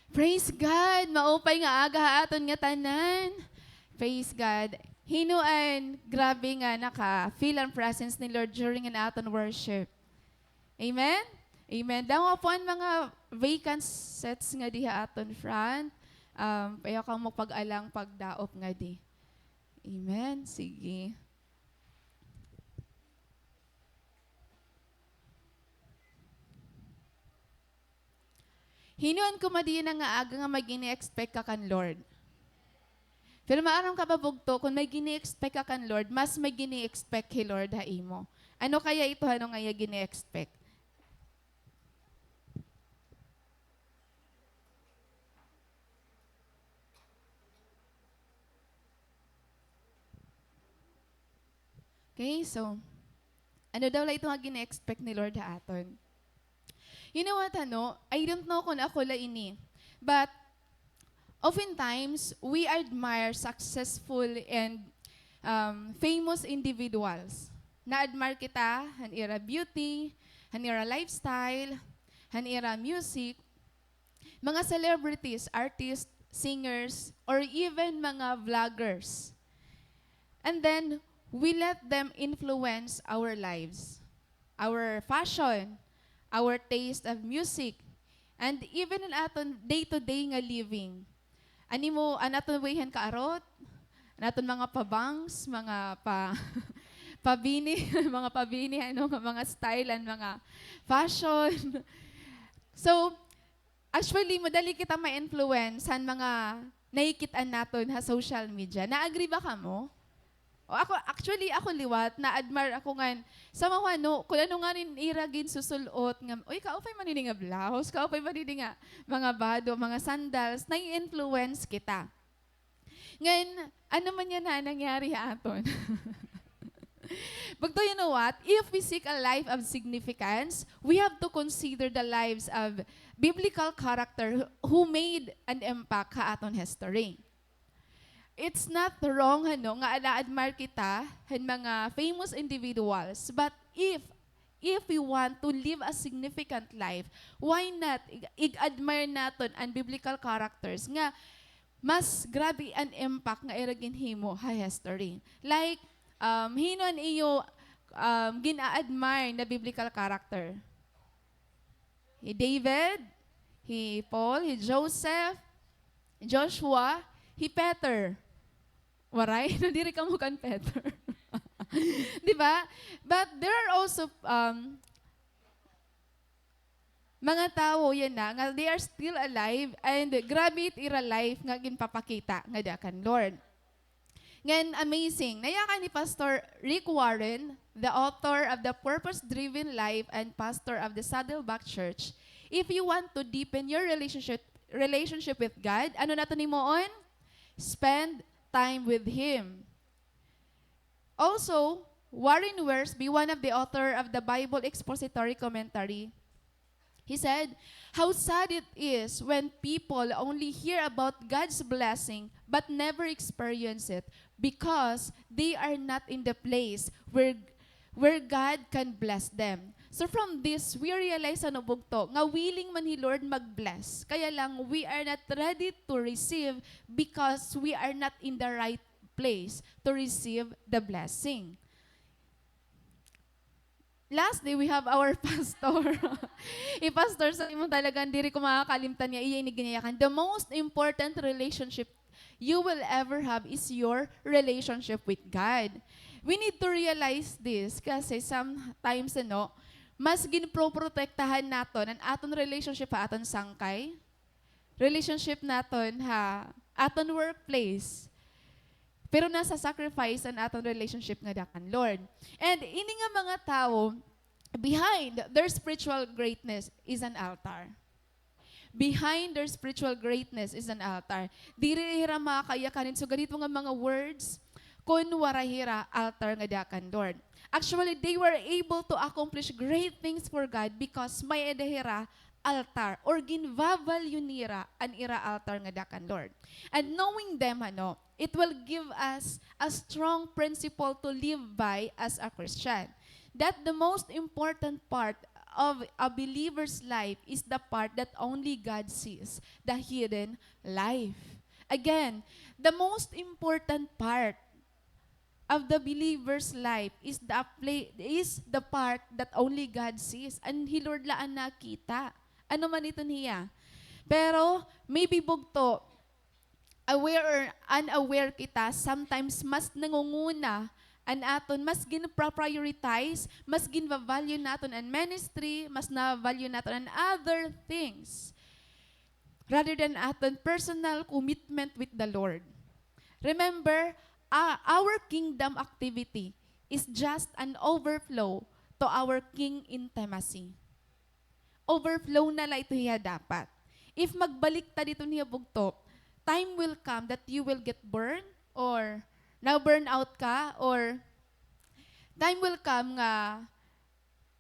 Praise God! Maupay nga aga aton nga tanan. Praise God. Hinuan, grabe nga naka-feel ang presence ni Lord during an aton worship. Amen? Amen. Daw po ang mga vacant sets nga diha aton front. Payo kang magpag-alang pagdaop nga di. Amen. Sige. Hinuan ko madiyan na nga aga nga mag-ini-expect ka kan Lord. Pero maarang kababugto, kung may gini-expect ka kan Lord, mas may gini-expect kay Lord ha imo. Ano kaya ito, ano nga gini-expect? Okay, so, ano daw lang ito nga gini-expect ni Lord ha aton? You know what, ano? I don't know kung ako la ini. But, oftentimes, we admire successful and famous individuals. Na-admire kita, hanira beauty, hanira lifestyle, hanira music, mga celebrities, artists, singers, or even mga vloggers. And then, we let them influence our lives, our fashion, our taste of music, and even in aton day-to-day nga living. Ani mo, anaton wayhan kaarot, anaton mga pabangs, mga pabini, mga pabini, mga style and mga fashion. So, actually, madali kita ma-influence sa mga nakikitaan naton sa social media. Na-agree ba ka mo? O ako liwat, na-admire ako nga, sa mga kung ano nga rin iragin susulot, nga, uy, kaupay manini nga blouse, kaupay manini nga mga bado, mga sandals, nai-influence kita. Ngayon, ano man yan na nangyari aton? But you know what? If we seek a life of significance, we have to consider the lives of biblical character who made an impact sa aton history. It's not wrong nga na-admire kita mga famous individuals, but if we want to live a significant life, why not i-admire naton ang biblical characters nga mas grabe ang impact nga iragin himo ha history. Like hinon iyo gina-admire na biblical character. He David, he Paul, he Joseph, Joshua, he Peter. Waray, nadiri ka mo kan Peter. Di ba? But there are also mga tao yan na, nga they are still alive and grabe it ira life nga ginpapakita nga dakan Lord. Ngayon, amazing. Nayakan ni Pastor Rick Warren, the author of The Purpose-Driven Life and pastor of the Saddleback Church. If you want to deepen your relationship with God, ano nato ni moon? Spend time with Him. Also, Warren Wiersbe, one of the author of the Bible Expository Commentary, he said, how sad it is when people only hear about God's blessing but never experience it because they are not in the place where God can bless them. So from this, we realize ano bugto, nga willing man ni Lord mag-bless. Kaya lang, we are not ready to receive because we are not in the right place to receive the blessing. Lastly, we have our pastor. Pastor, sa imo talagang diri ko makakalimtan niya, iya iniginayakan. The most important relationship you will ever have is your relationship with God. We need to realize this kasi sometimes, mas ginproprotektahan naton ang aton relationship ha aton sangkay, relationship naton ha aton workplace, pero nasa sacrifice ang aton relationship nga dakan Lord. And ini nga mga tao, behind their spiritual greatness is an altar. Behind their spiritual greatness is an altar. Diri hira makakayakanin. So ganito nga mga words, kun warahira altar nga dakan Lord. Actually, they were able to accomplish great things for God because may edahira altar or ginvavalue nira an ira altar nga dakan Lord. And knowing them, it will give us a strong principle to live by as a Christian. That the most important part of a believer's life is the part that only God sees, the hidden life. Again, the most important part of the believer's life is the part that only God sees. And Lord laan nakita. Ano man ito niya. Pero, maybe bugto, aware or unaware kita, sometimes mas nangunguna an aton, mas gin-prioritize, mas gin-value naton ang ministry, mas na-value naton ang other things rather than aton personal commitment with the Lord. Remember, our kingdom activity is just an overflow to our king intimacy. Overflow na lang ito hiya dapat. If magbalik ta dito niya bugto, time will come that you will get burned or na-burn out ka or time will come nga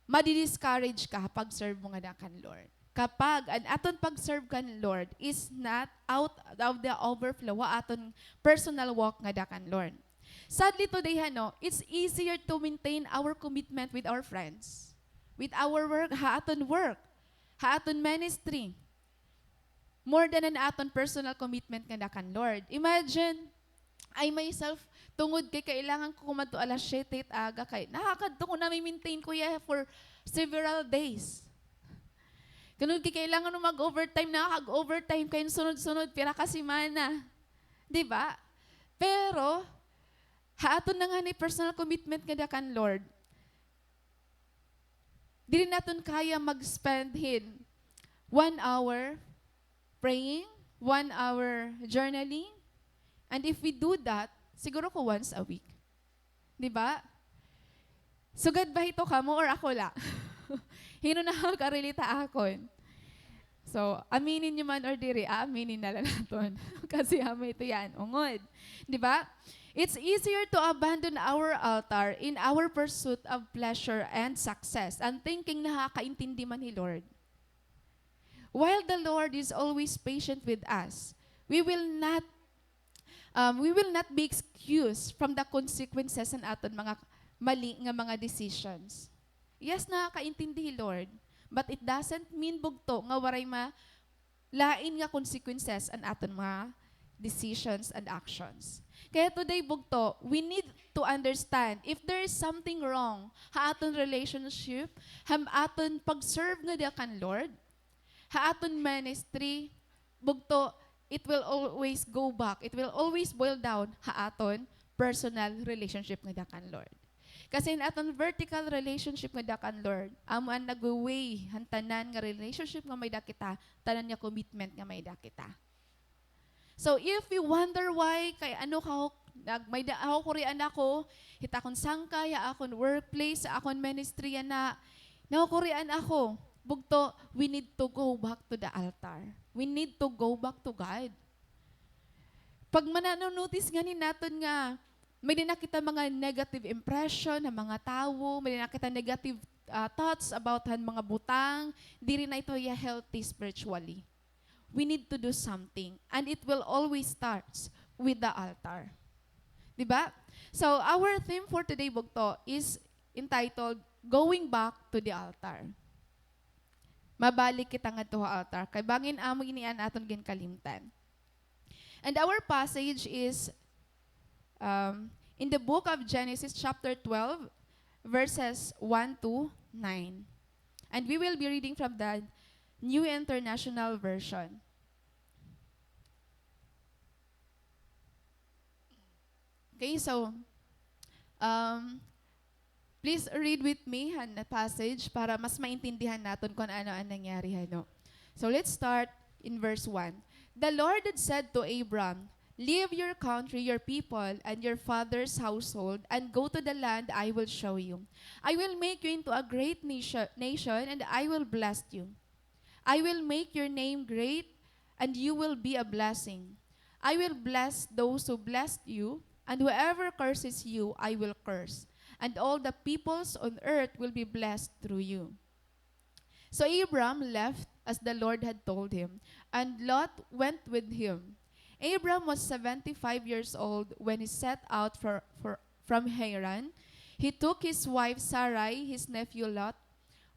madi-discourage ka pag-serve mo nga kan Lord. Kapag ang aton pag-serve kan Lord is not out of the overflow wa aton personal walk nga kan Lord. Sadly today, it's easier to maintain our commitment with our friends, with our work, ha aton ministry, more than an aton personal commitment nga kan Lord. Imagine, I myself, tungod kay kailangan ko kumadto alas 7 aga kay nakakadto ko na maintain ko ya for several days. Ganun kay kailangan mo mag-overtime, nakakag-overtime kayo sunod-sunod pira ka semana. 'Di ba? Pero haaton na nga ni personal commitment nga kan Lord. Dili naton kaya mag-spend 1 hour praying, 1 hour journaling. And if we do that, siguro ko once a week. 'Di ba? Sugad ba ito kamo or ako la? Hino na karelita akon. So, aminin nyo man or diri, aminin na lang natin. Kasi hama ito yan, ungod. 'Di ba? It's easier to abandon our altar in our pursuit of pleasure and success and thinking nakakaintindi man ni Lord. While the Lord is always patient with us, we will not be excused from the consequences ng aton mga mali nga mga decisions. Yes, nakakaintindi Lord, but it doesn't mean bugto nga waray lain nga consequences ang aton mga decisions and actions. Kaya today bugto, we need to understand if there is something wrong ha aton relationship, aton pag-serve nga kan Lord, ha aton ministry, bugto, it will always go back. It will always boil down ha aton personal relationship nga kan Lord. Kasi in aton vertical relationship nga kan Lord, amo ang nag-weigh hantanan nga relationship nga may dakita, tanan nga commitment nga may dakita. So if you wonder why kay ano ka may ako kurian ako, hitakon sangkay, akon workplace, akon ministry na nakurian ako. Bugto, we need to go back to the altar. We need to go back to God. Pag mananonotice nga ni natin nga, may nakita mga negative impression ng mga tao, may nakita negative thoughts about mga butang, di rin na ito healthy spiritually. We need to do something. And it will always start with the altar. Diba? So, our theme for today, bugto, is entitled, Going Back to the Altar. Mabalik kita nga to altar. Kay bangin amo inian aton ginkalimtan. And our passage is in the book of Genesis chapter 12, verses 1 to 9. And we will be reading from the New International Version. Okay, so please read with me the passage para mas maintindihan natin kung ano ang nangyari. So let's start in verse 1. The Lord had said to Abram, "Leave your country, your people, and your father's household, and go to the land I will show you. I will make you into a great nation, and I will bless you. I will make your name great, and you will be a blessing. I will bless those who bless you, and whoever curses you, I will curse. And all the peoples on earth will be blessed through you." So Abram left as the Lord had told him, and Lot went with him. Abram was 75 years old when he set out from Haran. He took his wife Sarai, his nephew Lot,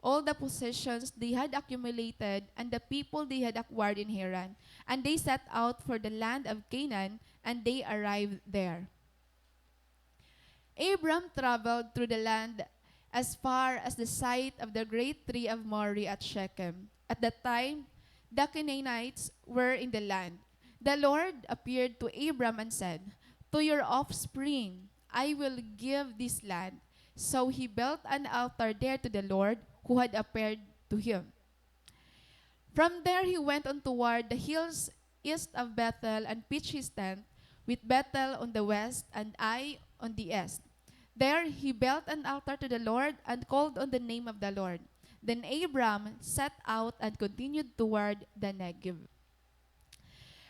all the possessions they had accumulated and the people they had acquired in Haran. And they set out for the land of Canaan, and they arrived there. Abram traveled through the land as far as the site of the great tree of Moreh at Shechem. At that time, the Canaanites were in the land. The Lord appeared to Abram and said, "To your offspring I will give this land." So he built an altar there to the Lord who had appeared to him. From there he went on toward the hills east of Bethel and pitched his tent, with Bethel on the west and Ai on the east. There he built an altar to the Lord and called on the name of the Lord. Then Abram set out and continued toward the Negev.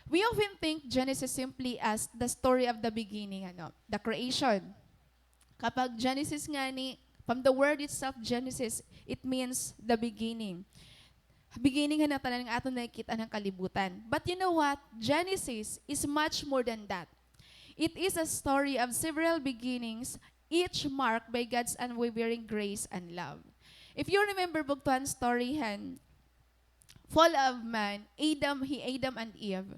We often think Genesis simply as the story of the beginning, the creation. Kapag Genesis nga ni, from the word itself, Genesis, it means the beginning. Beginning na tanan ng ato nakikita ng kalibutan. But you know what? Genesis is much more than that. It is a story of several beginnings, each marked by God's unwavering grace and love. If you remember bugtuhan story fall of man, Adam and Eve,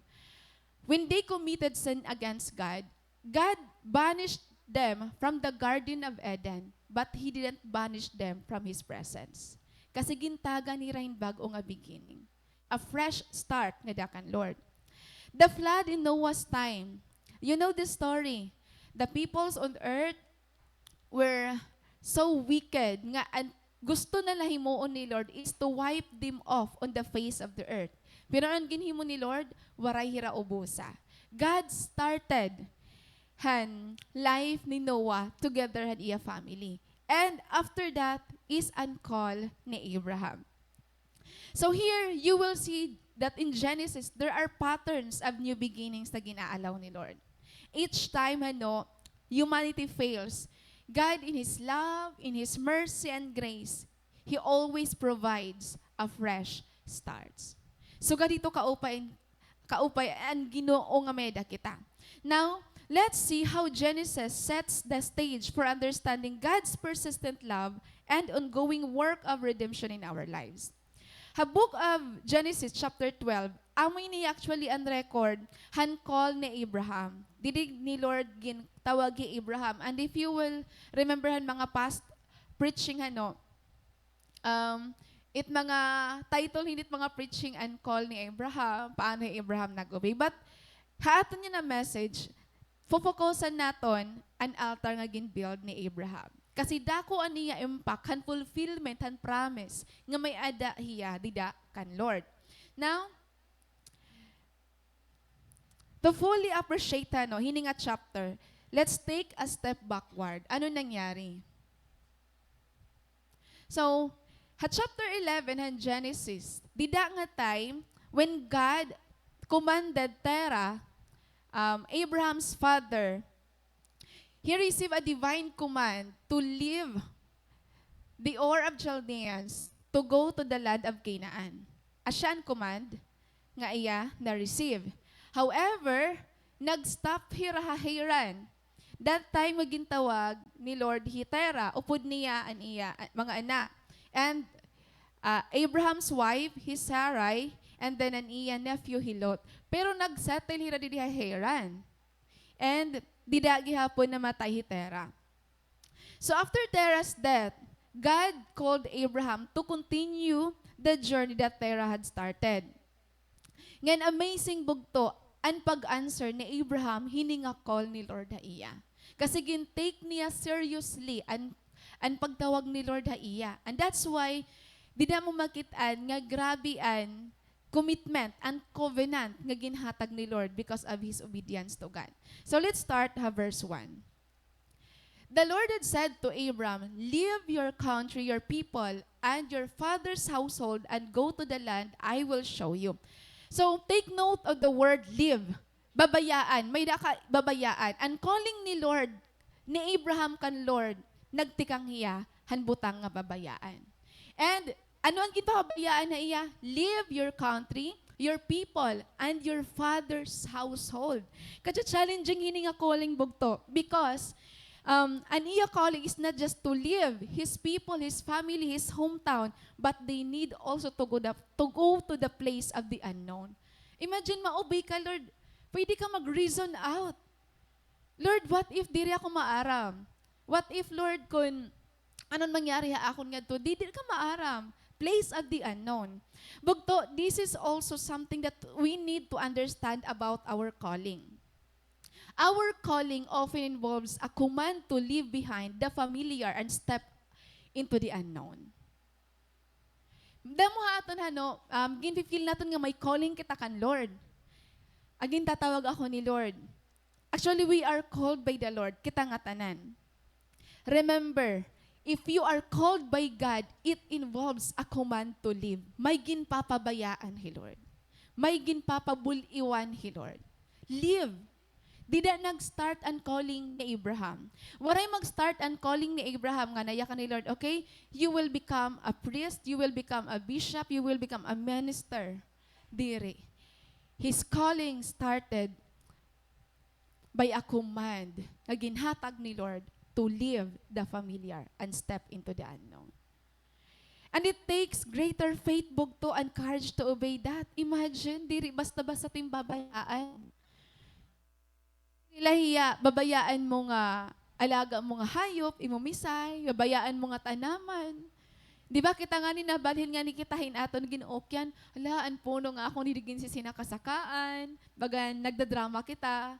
when they committed sin against God, God banished them from the Garden of Eden, but He didn't banish them from His presence. Kasi gintaga ni Rain bago nga beginning. A fresh start nga dakan Lord. The flood in Noah's time. You know the story. The peoples on earth were so wicked nga gusto na lahimuon ni Lord is to wipe them off on the face of the earth. Pero ang ginhimo ni Lord, waray hira ubusa. God started life ni Noah together had iya family. And after that is an call ni Abraham. So here you will see that in Genesis there are patterns of new beginnings na ginaalaw ni Lord. Each time humanity fails, God in His love, in His mercy and grace, He always provides a fresh start. So ganito kaupay ang Ginoo nga meda kita. Now, let's see how Genesis sets the stage for understanding God's persistent love and ongoing work of redemption in our lives. Ha book of Genesis chapter 12, amoy ni actually on record, call ni Abraham. Didig ni Lord tawagi Abraham. And if you will remember mga past preaching it mga title hinit mga preaching and call ni Abraham, paano Abraham nag-obey. But haaton niya na message, focusan naton an altar nga gin-build ni Abraham. Kasi dako aniya impact, han fulfillment, han promise, nga may ada hiya, dida kan Lord. Now, to fully appreciate hining a chapter, let's take a step backward. Ano nangyari? So, chapter 11 han Genesis, dida nga time when God commanded Terah, Abraham's father, he received a divine command to leave the Ur of Chaldeans to go to the land of Canaan. Asya ang command nga iya na-receive. However, nag-stop hirahahiran. That time magintawag ni Lord Hitera, upod niya an iya mga anak. And Abraham's wife, his Sarai, and then an iya nephew Hilot. Pero nag-settle hira di Haran. And didagi hapon namatay Terah. So after Terah's death, God called Abraham to continue the journey that Terah had started. Ngan amazing bugto, ang pag-answer ni Abraham, hininga call ni Lord ha iya. Kasi gin-take niya seriously ang pagtawag ni Lord ha iya. And that's why, di na mo makitaan nga grabe an commitment and covenant nga ginhatag ni Lord because of His obedience to God. So let's start verse 1. The Lord had said to Abram, "Leave your country, your people, and your father's household, and go to the land I will show you." So take note of the word leave. Babayaan. May babayaan. And calling ni Lord, ni Abraham kan Lord, nagtikang hiya, hanbutang nga babayaan. And ano ang ginpabayaan na iya? Leave your country, your people, and your father's household. Kadya challenging hini nga calling bugto because An iya calling is not just to live his people, his family, his hometown, but they need also to go to the place of the unknown. Imagine maobey ka, Lord. Pwede ka mag-reason out. Lord, what if diri ako maaram? What if, Lord, kung anong mangyari ha akon nga to, di ka maaram. Place of the unknown. Bugto, this is also something that we need to understand about our calling. Our calling often involves a command to leave behind the familiar and step into the unknown. Damo haton hano, ginfifeel naton nga may calling kita kan Lord. Agin tatawag ako ni Lord. Actually, we are called by the Lord, kita nga tanan. Remember, if you are called by God, it involves a command to live. May ginpapabayaan hi Lord. May ginpapabuliwan hi Lord. Live. Dida nag-start ang calling ni Abraham. Waray mag-start ang calling ni Abraham nga naya ka ni Lord, okay? You will become a priest, you will become a bishop, you will become a minister. Diri. His calling started by a command na ginhatag ni Lord to leave the familiar and step into the unknown. And it takes greater faith, bugto, and courage to obey that. Imagine, diri basta-basta ting babayaan. Ilahiya, babayaan mo nga alaga mo nga hayop, imumisay, babayaan mo nga tanaman. Di ba kita nga ni nabalhin nga ni kitahin aton ginookyan, alaan puno nga ako niligin si sinakasakaan, bagan nagdadrama kita.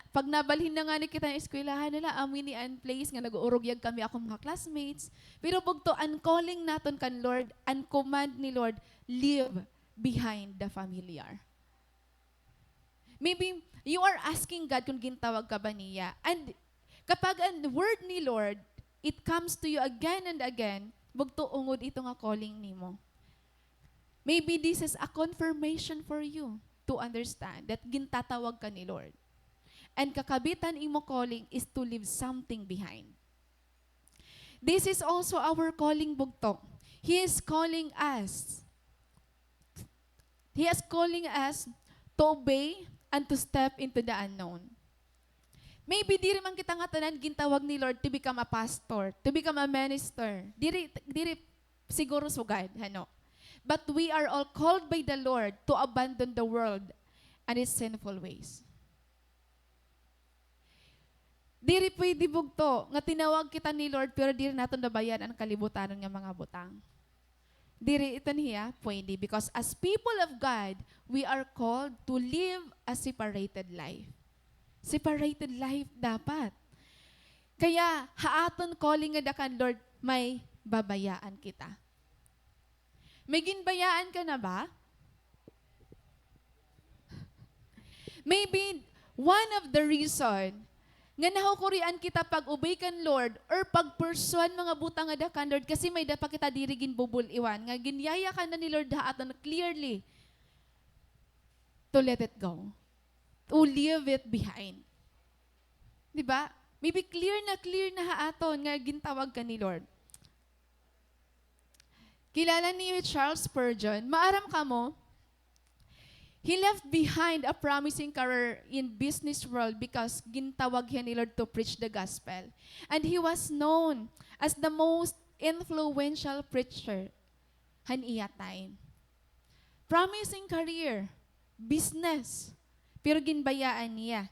Pag nabalhin na nga ni kita ng eskwelahan nila, amin ni an place nga nag-uurugyag kami akong mga classmates. Pero bugto, ang calling naton kan Lord, ang command ni Lord, leave behind the familiar. Maybe you are asking God kung gintawag ka ba niya. And kapag ang word ni Lord, it comes to you again and again, bugto ungod ito nga calling nimo. Maybe this is a confirmation for you to understand that gintatawag ka ni Lord. And kakabitan imo calling is to leave something behind. This is also our calling, bugto. He is calling us. He is calling us to obey and to step into the unknown. Maybe di man kita nga tanan gintawag ni Lord to become a pastor, to become a minister. Diri siguro sugad, hano. But we are all called by the Lord to abandon the world and its sinful ways. Diri pwede bugto, nga tinawag kita ni Lord, pero diri naton nabayan ang kalibutan nga mga butang. Diri ito niya, pwede. Because as people of God, we are called to live a separated life. Separated life dapat. Kaya, haaton calling nga dakan Lord, may babayaan kita. May ginbayaan ka na ba? Maybe one of the reason nga nahukurian kita pag obey kan Lord or pag pursuan mga butang nga dakan Lord kasi may dapat kita dirigin bubul iwan nga ginyaya ka na ni Lord haatan clearly to let it go. To leave it behind. Diba? Maybe clear na haaton nga gintawag ka ni Lord. Kilala niyo Charles Spurgeon, maaram ka mo, he left behind a promising career in business world because gintawag niya ni Lord to preach the gospel. And he was known as the most influential preacher han iya time. Promising career, business, pero ginbayaan niya.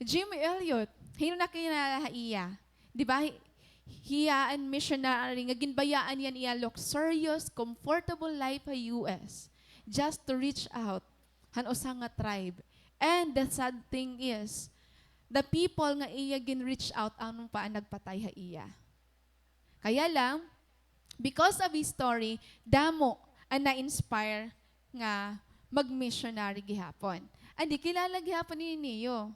Jim Elliot, hino na kinala iya. Di ba? Hiyaan missionary, nga ginbayaan yan iya luxurious, comfortable life sa US just to reach out han usa nga tribe. And the sad thing is, the people nga iya gin-reach out anong pa nagpatay ha iya. Kaya lang, because of his story, damo ang na-inspire nga mag-missionary gihapon. Andi kilala gihapon ni Niyo.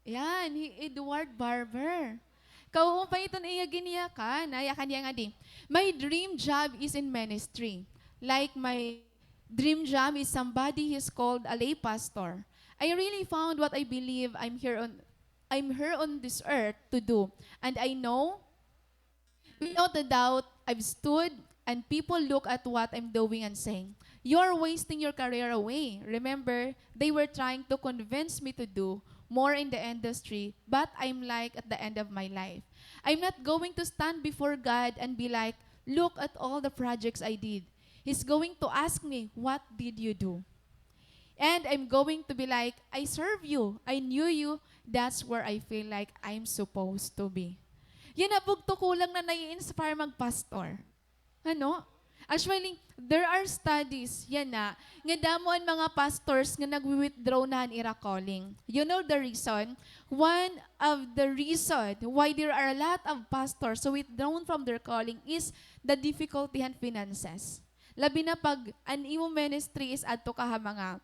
Yan, Edward Barber. Kaupo pa ito na iya giniyakan. Ayakan niya nga di. My dream job is in ministry. Like my dream job is somebody who's called a lay pastor. I really found what I believe I'm here on this earth to do. And I know, without a doubt, I've stood and people look at what I'm doing and saying, you're wasting your career away. Remember, they were trying to convince me to do more in the industry, but I'm like at the end of my life. I'm not going to stand before God and be like, look at all the projects I did. He's going to ask me, what did you do? And I'm going to be like, I serve you. I knew you. That's where I feel like I'm supposed to be. Yan na, bugto kulang na nai-inspire mag-pastor. Ano? Actually, there are studies, yan na, nga damo ang mga pastors nga nag-withdraw na ira calling. You know the reason? One of the reason why there are a lot of pastors who withdrawn from their calling is the difficulty and finances. Labi na pag an imo ministry is adto ka ha mga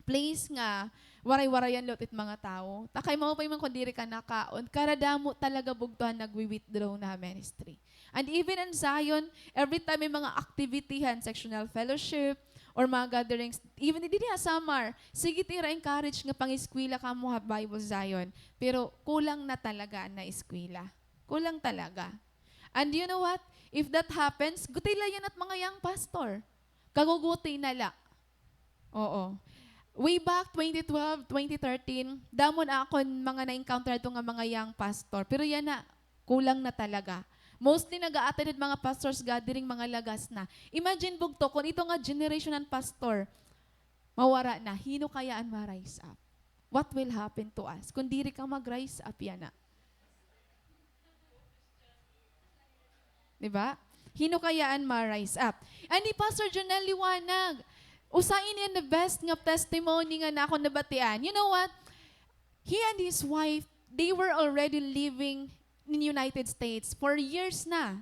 place nga waray-warayan lot it mga tao. Takay mo pa yung kundiri ka nakaon. Karadamo talaga bugtuhan nagwi-withdraw na ministry. And even in Zion, every time may mga activityhan, sectional fellowship, or mga gatherings, even hindi niya summer, sige tira encourage nga pang-eskwela ka mo ha Bible Zion. Pero kulang na talaga na eskwela. Kulang talaga. And you know what? If that happens, gutila yan at mga young pastor. Kaguguti na la. Oo. Way back 2012, 2013, damon akon mga na-encounter ito nga mga young pastor. Pero yan na, kulang na talaga. Mostly nag-a-attended mga pastors gathering, mga lagas na. Imagine bugto, kung ito nga generation ng pastor, mawara na, hino kaya ang ma-rise up? What will happen to us? Kung diri ka mag-rise up, yan na. Diba? Hino kaya ang ma-rise up? And ni Pastor Jonel liwanag, usain niya the best nga testimony nga na ako nabatian. You know what? He and his wife, they were already living in United States for years na.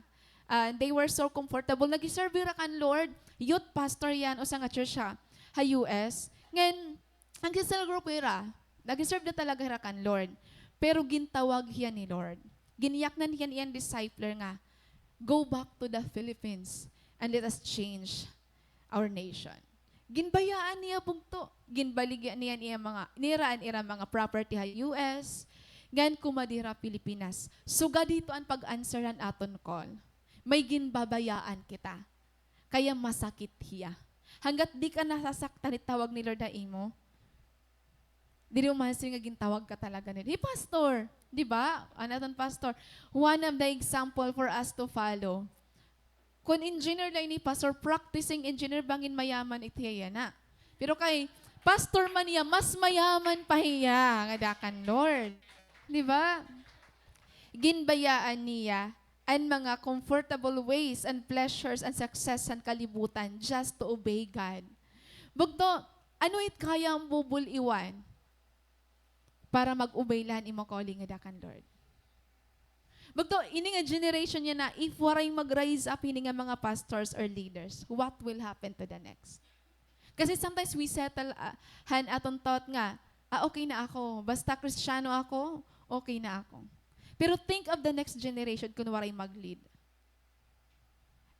They were so comfortable. Nag-serve ra kan Lord. Youth pastor yan o sa nga church ha US. Ngayon, ang gisal group ira, nag-serve na talaga ra kan Lord. Pero gintawag yan ni Lord. Giniyak na niyan iyan discipler nga, go back to the Philippines and let us change our nation. Ginbayaan niya bugto. Ginbaligyan niya niya mga, niraan ira mga property ha US, gan kumadira Pilipinas. Suga dito ang pag-answeran aton call. May ginbabayaan kita. Kaya masakit hiya. Hanggat di ka nasasaktan itawag ni Lord na imo, di rin umasin nga gintawag ka talaga nila. Hey, pastor! Di ba? Anaton pastor. One of the example for us to follow. Kung engineer lang ni pastor, practicing engineer bangin mayaman itiya na. Pero kay pastor man niya, mas mayaman pa hiya. Ngadakan Lord. Di ba? Ginbayaan niya ang mga comfortable ways and pleasures and success and kalibutan just to obey God. Bugto, ano it kaya ang bubul iwan para mag-obey lan imo calling ngadakan Lord? Bugto, ini nga generation niya na if waray mag-rise up ini nga mga pastors or leaders, what will happen to the next? Kasi sometimes we settle han aton thought nga, okay na ako, basta Kristiyano ako, okay na ako. Pero think of the next generation kung waray mag-lead.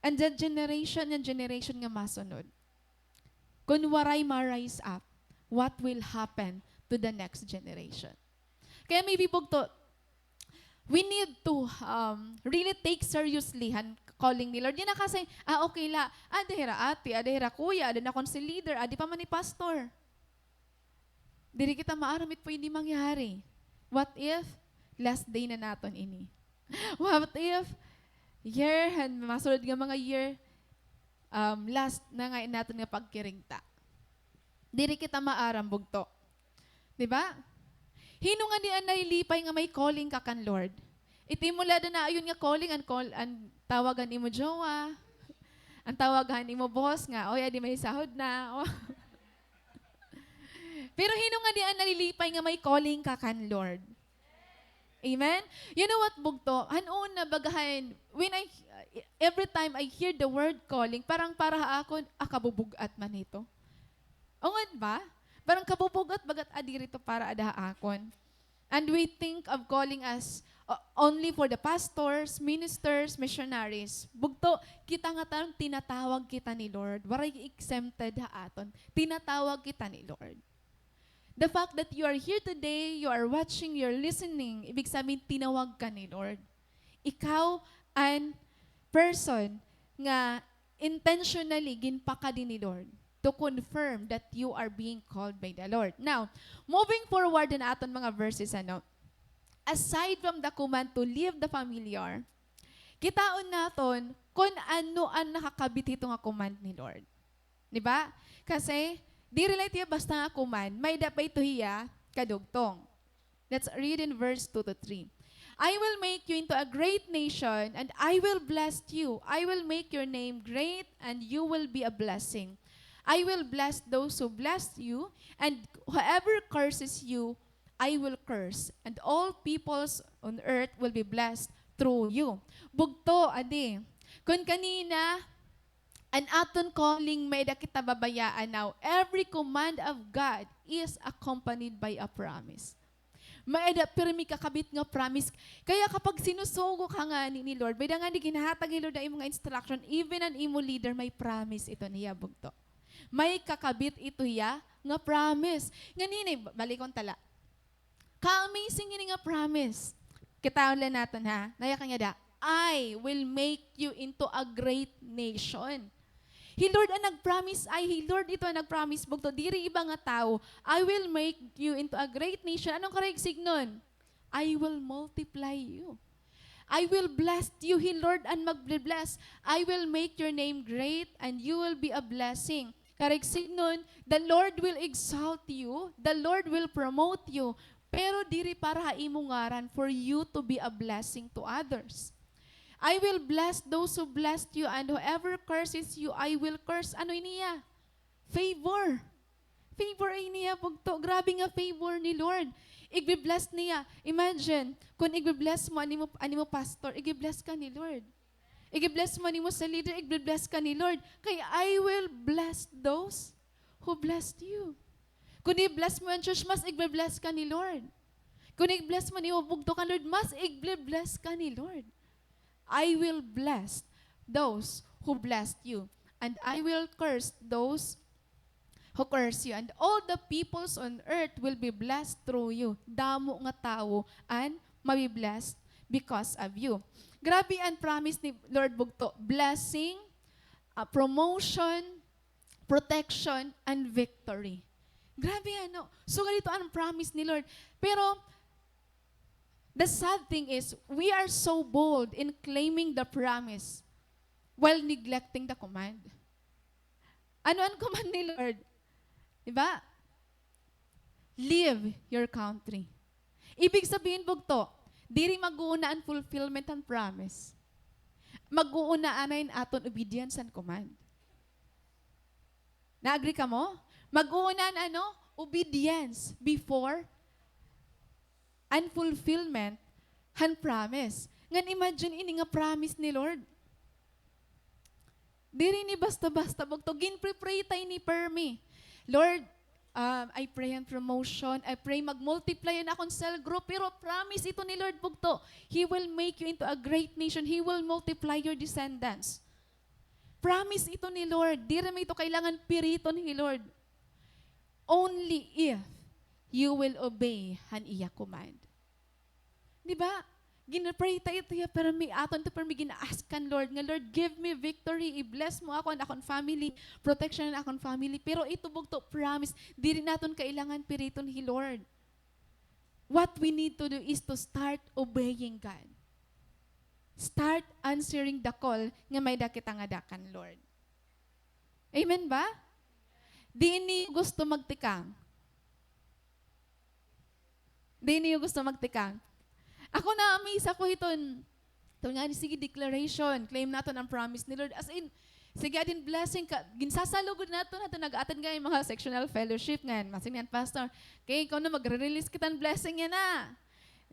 And that generation nga masunod. Kung waray ma-rise up, what will happen to the next generation? Kaya maybe bugto, we need to really take seriously han calling ni Lord. Di na kasi, okay la, adahira ate, adahira kuya, adahira kon si leader, adi pa man ni pastor. Diri kita maaramit po hindi mangyari. What if last day na naton ini? What if year, han masulod nga mga year, last na nga naton nga pagkiringta. Diri kita maaram bugto. Diba? Hino nga di an nailipay nga may calling ka kan Lord. Itimula na ayun nga calling ang tawagan imo jowa. Ang tawagan imo boss nga, oy adi may sahod na. Pero hino nga di an nalilipay nga may calling ka kan Lord. Amen? You know what, bugto? Hanon na bagahan, every time I hear the word calling, parang para ako, kabubugat man ito. Ungod ba? Parang kabubugat bagat adirito para adaha akon. And we think of calling us only for the pastors, ministers, missionaries. Bugto, kita nga tarong tinatawag kita ni Lord. Waray exempted ha aton. Tinatawag kita ni Lord. The fact that you are here today, you are watching, you're listening, ibig sabihin, tinawag ka ni Lord. Ikaw an person nga intentionally ginpaka din ni Lord. to confirm that you are being called by the Lord. Now, moving forward na aton mga verses, aside from the command to leave the familiar, kitaon naton kung ano ang nakakabit ito nga command ni Lord. Di ba? Kasi, di relate niya basta nga command, may dapay to hiya kadugtong. Let's read in verse 2 to 3. I will make you into a great nation, and I will bless you. I will make your name great, and you will be a blessing. I will bless those who bless you, and whoever curses you, I will curse. And all peoples on earth will be blessed through you. Bugto, adi. Kung kanina, an aton calling may da kita babayaan now, every command of God is accompanied by a promise. May ada pirmi kakabit nga promise. Kaya kapag sinusugo ka nga ni Lord, may da nga di ginahatag ni Lord ang mga instruction, even an imo leader, may promise ito niya bugto. May kakabit ito ya nga promise. Nga nini, balikon tala. Ka-amazing ini nga promise. Kitaon lang natin ha. Naya kanya da, I will make you into a great nation. He Lord ang nag-promise, He Lord ito ang nag-promise, bugto, diri iba nga tao, I will make you into a great nation. Anong karagsig nun? I will multiply you. I will bless you, He Lord ang mag-bless. I will make your name great and you will be a blessing. Karagsig nun, the Lord will exalt you, the Lord will promote you, pero diri para imungaran for you to be a blessing to others. I will bless those who blessed you, and whoever curses you, I will curse. Ano iniya? Favor. Favor iniya, bugto. Grabe nga favor ni Lord. Igbe-bless niya. Imagine, kung igbe-bless mo, animo pastor, igbe-bless ka ni Lord. Igbe-bless mo animo sa leader, igbe-bless ka ni Lord. Kaya I will bless those who blessed you. Kung i-bless mo ang church, mas igbe-bless ka ni Lord. Kung i-bless mo ni bugto ka, Lord, mas igbe-bless ka ni Lord. I will bless those who blessed you, and I will curse those who curse you, and all the peoples on earth will be blessed through you. Damo nga tao and mabiblessed because of you. Grabe ang promise ni Lord bugto, blessing, promotion, protection, and victory. Grabe So ganito ang promise ni Lord. Pero the sad thing is, we are so bold in claiming the promise while neglecting the command. Ano ang command ni Lord? Diba? Leave your country. Ibig sabihin bugto, diri mag-uuna ang fulfillment and promise. Mag-uuna anayin aton obedience and command. Na-agree ka mo? Mag-uuna obedience before and fulfillment and promise. Ngan imagine ini nga promise ni Lord. Diri ni basta-basta bugto gin-pray tay ni permi. Lord, I pray and promotion. I pray mag-multiply na akong cell group. Pero promise ito ni Lord bugto. He will make you into a great nation. He will multiply your descendants. Promise ito ni Lord. Diri may ito kailangan pirito ni Lord. Only if you will obey han iya command. Di ba? Gina-pray tayo pero may aton to pero may gina-askan Lord nga Lord, give me victory, i-bless mo ako and akong family, protection and akong family. Pero ito bugto promise, di rin naton kailangan piriton hi Lord. What we need to do is to start obeying God. Start answering the call nga may dakita nga dakan Lord. Amen ba? Di ni gusto magtikang. Di ni gusto magtikang. Ako na-amaze ako iton. Ito nga ni sige declaration. Claim nato ang promise ni Lord. As in, sige adin blessing ka. Ginsasalugod nato nag-attend nga yung mga sectional fellowship nga. Masing yan, pastor. Kaya ikaw na mag-release kitang blessing yan na.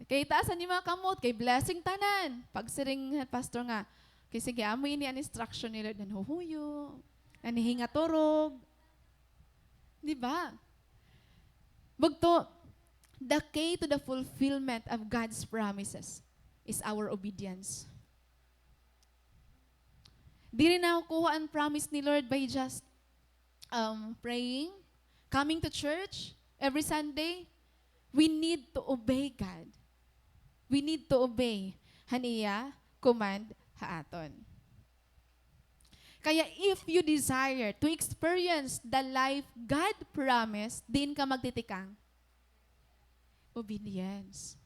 Kaya taasan yung mga kamot. Kay blessing tanan. Pag siring pastor nga. Kaya sige, amoy ni ang instruction ni Lord. Nanuhuyo. Nanihinga turog. Di ba? Bugto, the key to the fulfillment of God's promises is our obedience. Di rin nakukuha ang promise ni Lord by just praying, coming to church every Sunday. We need to obey God. We need to obey haniya command haaton. Kaya if you desire to experience the life God promised, din ka magtitikang. Obedience.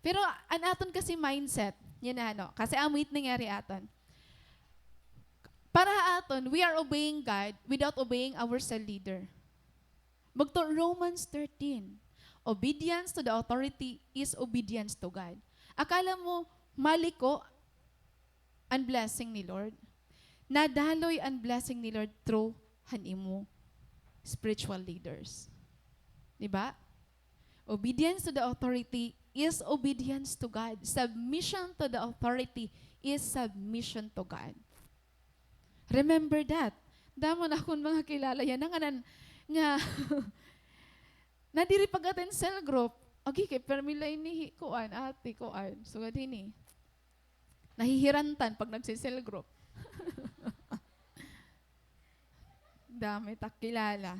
Pero an aton kasi mindset, yan na ano, kasi amit nangyari aton. Para aton, we are obeying God without obeying our cell leader. Magto Romans 13. Obedience to the authority is obedience to God. Akala mo, mali ko ang blessing ni Lord? Nadaloy ang blessing ni Lord through hanimo spiritual leaders. Diba? Obedience to the authority is obedience to God. Submission to the authority is submission to God. Remember that. Damo na akong mga kilala yan nga nadiri pag-attend cell group. Okay, kay permila ini kuan ate kuan. So gadini. Nahihirantan pag nagsi-cell group. Dami tak kilala.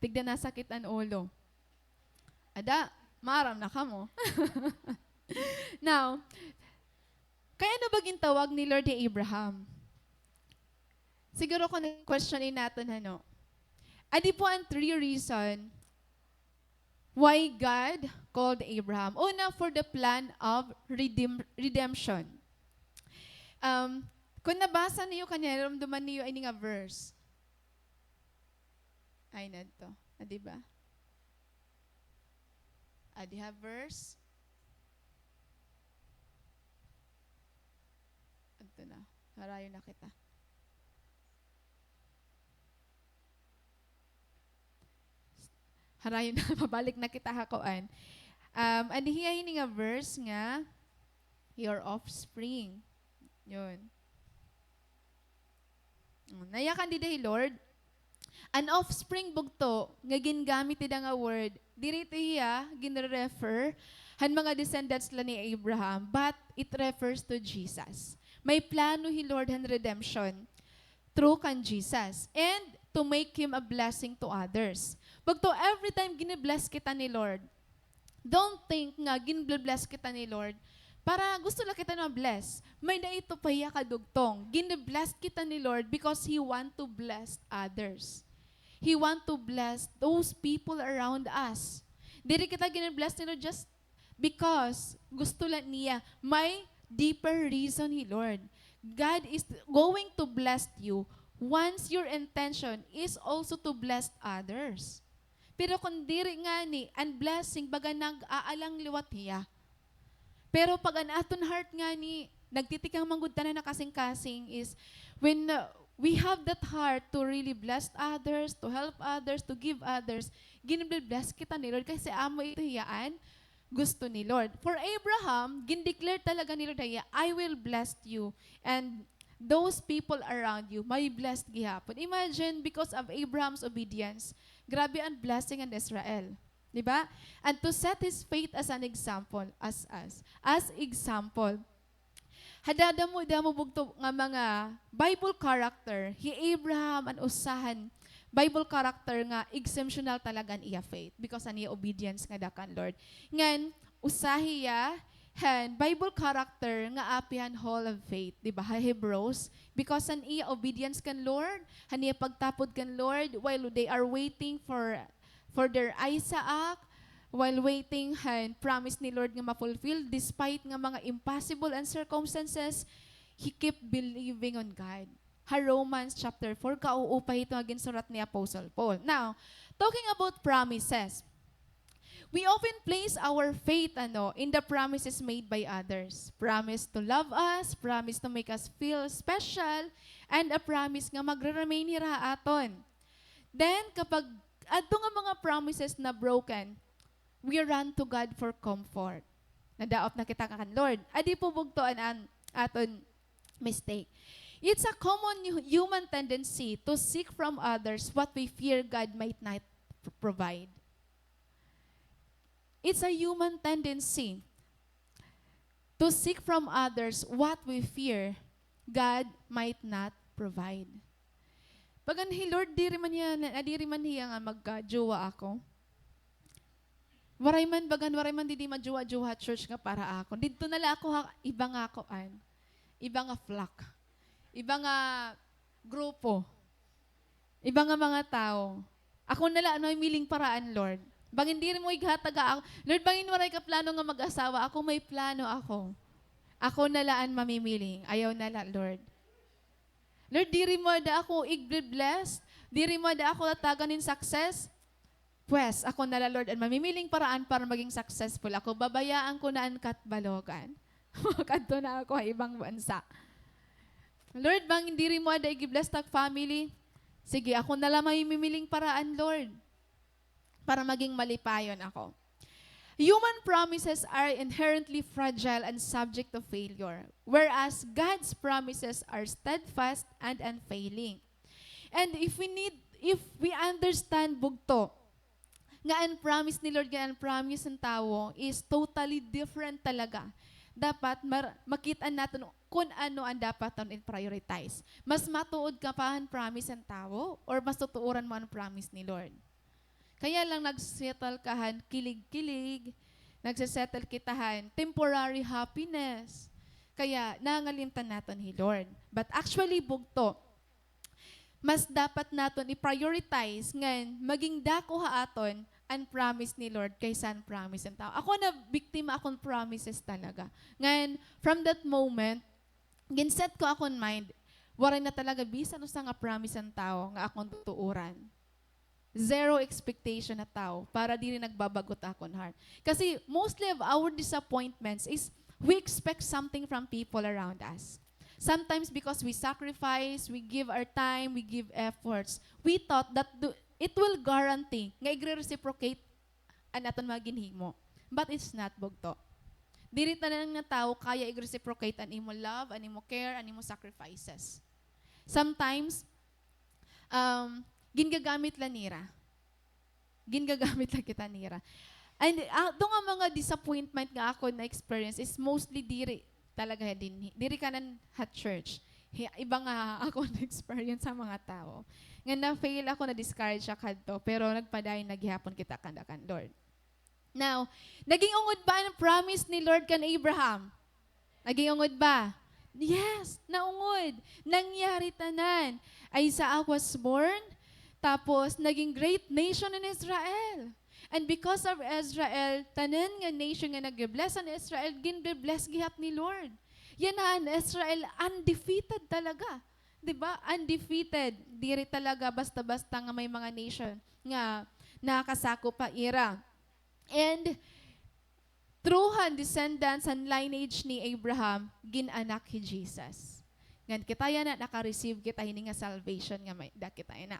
Tigda na sakit ang ulo. Ada, maram na kamo. Now, kaya ano ba gintawag ni Lord ni Abraham? Siguro kung questionin natin, ano? Adi po ang 3 reason why God called Abraham. Una, for the plan of redemption. Kung nabasa niyo kanya, ramdaman niyo ay nga verse. Ay na to. Adi ba? Adi ha verse? Ito na. Harayo na kita. Harayo na, mabalik na kita hakoan. Adi hiya ini nga verse nga, your offspring. Yun. Nayakan di dahi, Lord. An offspring bugto, nga gingamit ida nga word, dirito hiya, ginrefer, han mga descendants la ni Abraham, but it refers to Jesus. May plano hi Lord han redemption through kan Jesus, and to make Him a blessing to others. Bugto, every time gine-bless kita ni Lord, don't think nga gine-bless kita ni Lord para gusto lang kita na bless. May na ito pa hiya kadugtong. Gine-bless kita ni Lord because He want to bless others. He want to bless those people around us. Dili kita gine-bless ni Lord just because gusto lang niya. May deeper reason He, Lord. God is going to bless you once your intention is also to bless others. Pero kung diri nga ni, ang blessing, baga nag-aalang liwat hiya. Pero pag ang aton heart nga ni, nagtitikang manggudtanan na kasing-kasing is, when we have that heart to really bless others, to help others, to give others, ginibless kita ni Lord kasi amo ito hiyaan, gusto ni Lord. For Abraham, gindeclare talaga ni Lord hiya, I will bless you, and those people around you may blessed gihapon. Imagine, because of Abraham's obedience, grabe ang blessing in Israel. Diba? And to set his faith as an example, as example, hadadamo bugto nga mga Bible character, hi Abraham an usahan, Bible character nga exemptional talaga iya faith because an iya obedience nga dakan Lord. Ngan, usahiya, han Bible character nga apihan hall of faith, di ba? Hebrews, because an iya obedience kan Lord, han iya pagtapod kan Lord while they are waiting for their Isaac, while waiting han promise ni Lord nga ma-fulfill despite nga mga impossible and circumstances, he keep believing on God. Ha Romans chapter 4 kauupay ito agin surat ni Apostle Paul. Now, talking about promises, we often place our faith in the promises made by others. Promise to love us, promise to make us feel special, and a promise nga magre-remain hira aton. Then, kapag ato nga mga promises na broken, we run to God for comfort. Nadaot na kita kan Lord. Adi po bugtoan ang aton mistake. It's a common human tendency to seek from others what we fear God might not provide. It's a human tendency to seek from others what we fear God might not provide. Pagan hi Lord, diri man niya nga magka-jowa ako. Waray man didi majuwa-juwa church nga para ako. Dito nala ako iba nga flock. Iba nga grupo. Iba nga mga tao. Ako nala ano miling paraan, Lord. Bang hindi mo igataga ako. Lord, bangin waray ka plano nga mag-asawa. Ako may plano ako. Ako nalaan mamimiling. Ayaw nala, Lord. Lord, diri mo da ako i-bless. Diri mo da ako tatagan in success. Pues, ako nala, Lord, ang mamimiling paraan para maging successful ako. Babayaan ko na ang katbalogan. Makadto na ako ibang bansa. Lord, bang diri mo da i-bless tag family. Sige, ako nala mamimiling paraan, Lord. Para maging malipayon ako. Human promises are inherently fragile and subject to failure, whereas God's promises are steadfast and unfailing. And if we understand bugto, nga ang promise ni Lord, nga ang promise ng tao is totally different talaga. Dapat makita natin kung ano ang dapat natin prioritize. Mas matuod ka pa ang promise ng tao or mas tutuuran mo ang promise ni Lord? Kaya lang nagsettle kahan, kilig-kilig, nagsettle kitahan, temporary happiness. Kaya nangalimtan natin ni Lord. But actually, bugto, mas dapat natin i-prioritize ngayon, maging dako haaton ang promise ni Lord kaysa ang promise ng tao. Ako na biktima akong promises talaga. Ngayon, from that moment, ginset ko akong mind, waray na talaga bisan usa nga promise ng tao nga akong tutuuran. Zero expectation na tao para di rin nagbabagot akong heart. Kasi mostly of our disappointments is we expect something from people around us. Sometimes because we sacrifice, we give our time, we give efforts, we thought that it will guarantee nga i-reciprocate ang aton maginhimo. But it's not bugto. Diri tanan nga tao kaya i-reciprocate an imo love, an imo care, an imo sacrifices. Sometimes, gingagamit lang nira. Gingagamit lang kita nira. And doon nga mga disappointment nga ako na experience is mostly diri talaga din. Diri ka ng hot church. Iba nga ako na experience sa mga tao. Nga na-fail ako, na-discourage siya kadto, pero nagpadayon naghihapon kita kandakan, Lord. Now, naging ungod ba ang promise ni Lord kan Abraham? Naging ungod ba? Yes, naungod. Nangyari tanan. Isaac was born, tapos naging great nation in Israel. And because of Israel, tanan nga nation nga nag-bless ang Israel, gin-bless gihap ni Lord. Yan na, Israel undefeated talaga. 'Di ba? Undefeated. Diri talaga basta-basta nga may mga nation nga nakasako pa ira. And through descendants and lineage ni Abraham, ginanak ni Jesus. Ngan kita yan na naka-receive kita hini nga salvation nga may da kita na.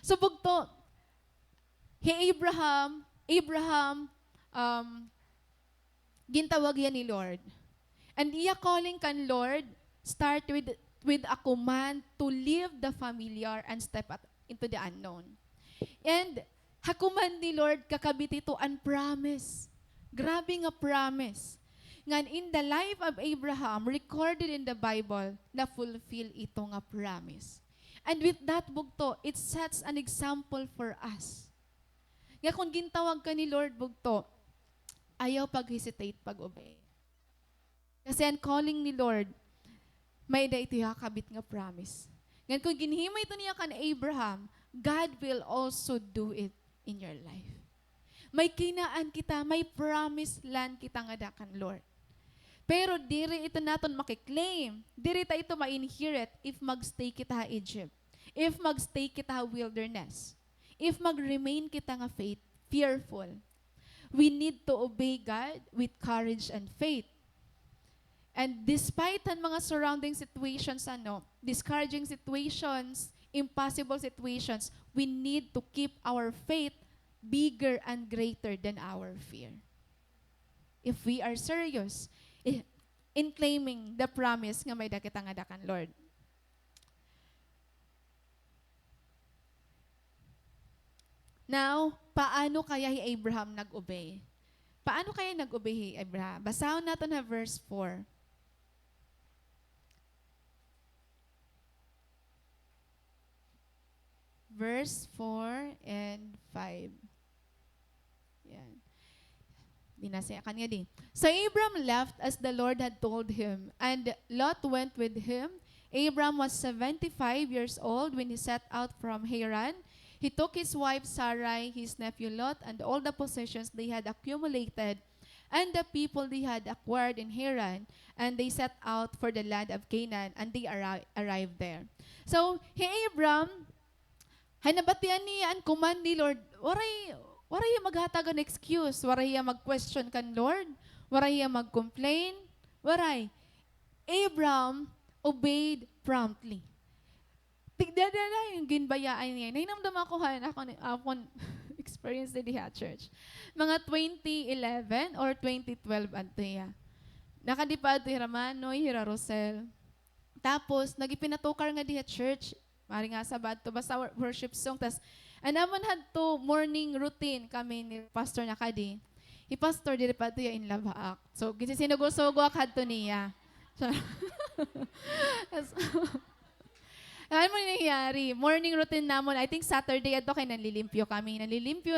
So bugto, Abraham, gintawag yan ni Lord. And iya calling kan Lord, start with a command to leave the familiar and step into the unknown. And hakuman ni Lord kakabit ito ang promise. Grabe nga promise. Ngan in the life of Abraham, recorded in the Bible, na fulfill ito nga promise. And with that bugto, it sets an example for us. Nga kung gintawag ka ni Lord bugto, ayaw pag-hesitate, pag-obey. Kasi ang calling ni Lord, may da ito kakabit nga promise. Ngayon kung ginhimay ito niya kan Abraham, God will also do it in your life. May kinaan kita, may promise land kita nga dakan Lord. Pero diri ito naton makiklaim, diri ta ito ma-inherit if magstay kita sa Egypt, if magstay kita sa wilderness, if mag-remain kita nga faith, fearful. We need to obey God with courage and faith. And despite ang mga surrounding situations, discouraging situations, impossible situations, we need to keep our faith bigger and greater than our fear. If we are serious in claiming the promise nga may dakita nga dakan Lord. Now, paano kaya si Abraham nag-obey? Paano kaya nag-obey si Abraham? Basahon natin na verse 4. Verse 4 and 5. Yan. Dinasya kanya din. So Abram left as the Lord had told him, and Lot went with him, Abram was 75 years old when he set out from Haran. He took his wife Sarai, his nephew Lot, and all the possessions they had accumulated, and the people they had acquired in Haran, and they set out for the land of Canaan, and they arrived there. So, Abram, hanabatian niya ang command ni Lord, waray maghatag ang excuse, waray mag-question kan Lord, waray mag-complain, waray. Abram obeyed promptly. Tigda na yung ginbayaan niya. Nainamdam ako experience din diha church. Mga 2011 or 2012 anto ya. Nakadipad ti Ramanoy, Hira Rosel. Tapos, nagipinatukar nga diha church. Mari nga sabad to, basta worship song. Tapos, anaman had to morning routine kami ni Pastor Nakadi. I-pastor diri pa to ya in Lavaak. So, sinugol-sugo ak had to niya. Ano mo nangyayari? Morning routine namon, I think Saturday ato kay nanlilimpyo kami. Nanlilimpyo.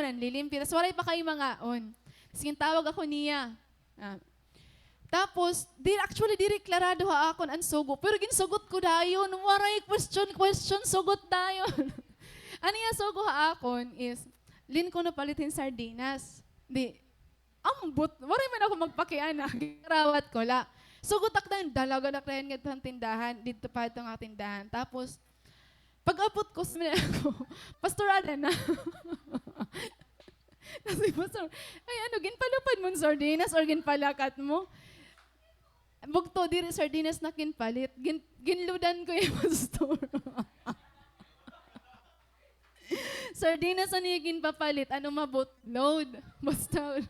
Tapos walay pa kayo mga on. Sige, tawag ako niya. Tapos, actually, direklarado ha akon ang sugo. Pero ginsugot ko dayon. Waray question, sugot dayon. Ano yung sugo ha akon is, lin ko na palitin sardinas. Ambot. Waray man ako magpakiana. Rawat ko la. Sugot ak na dalaga na klayan nga itong tindahan. Dito pa itong tindahan. Tapos, pag-apot ko, pastorada na. Kasi pastor, ay ginpalupad mo sardinas or ginpalakat mo? Bugto, diri sardinas na kinpalit. Ginludan ko yung pastor. Sardinas ano yung ginpapalit? Ano mabot? Load. Basta,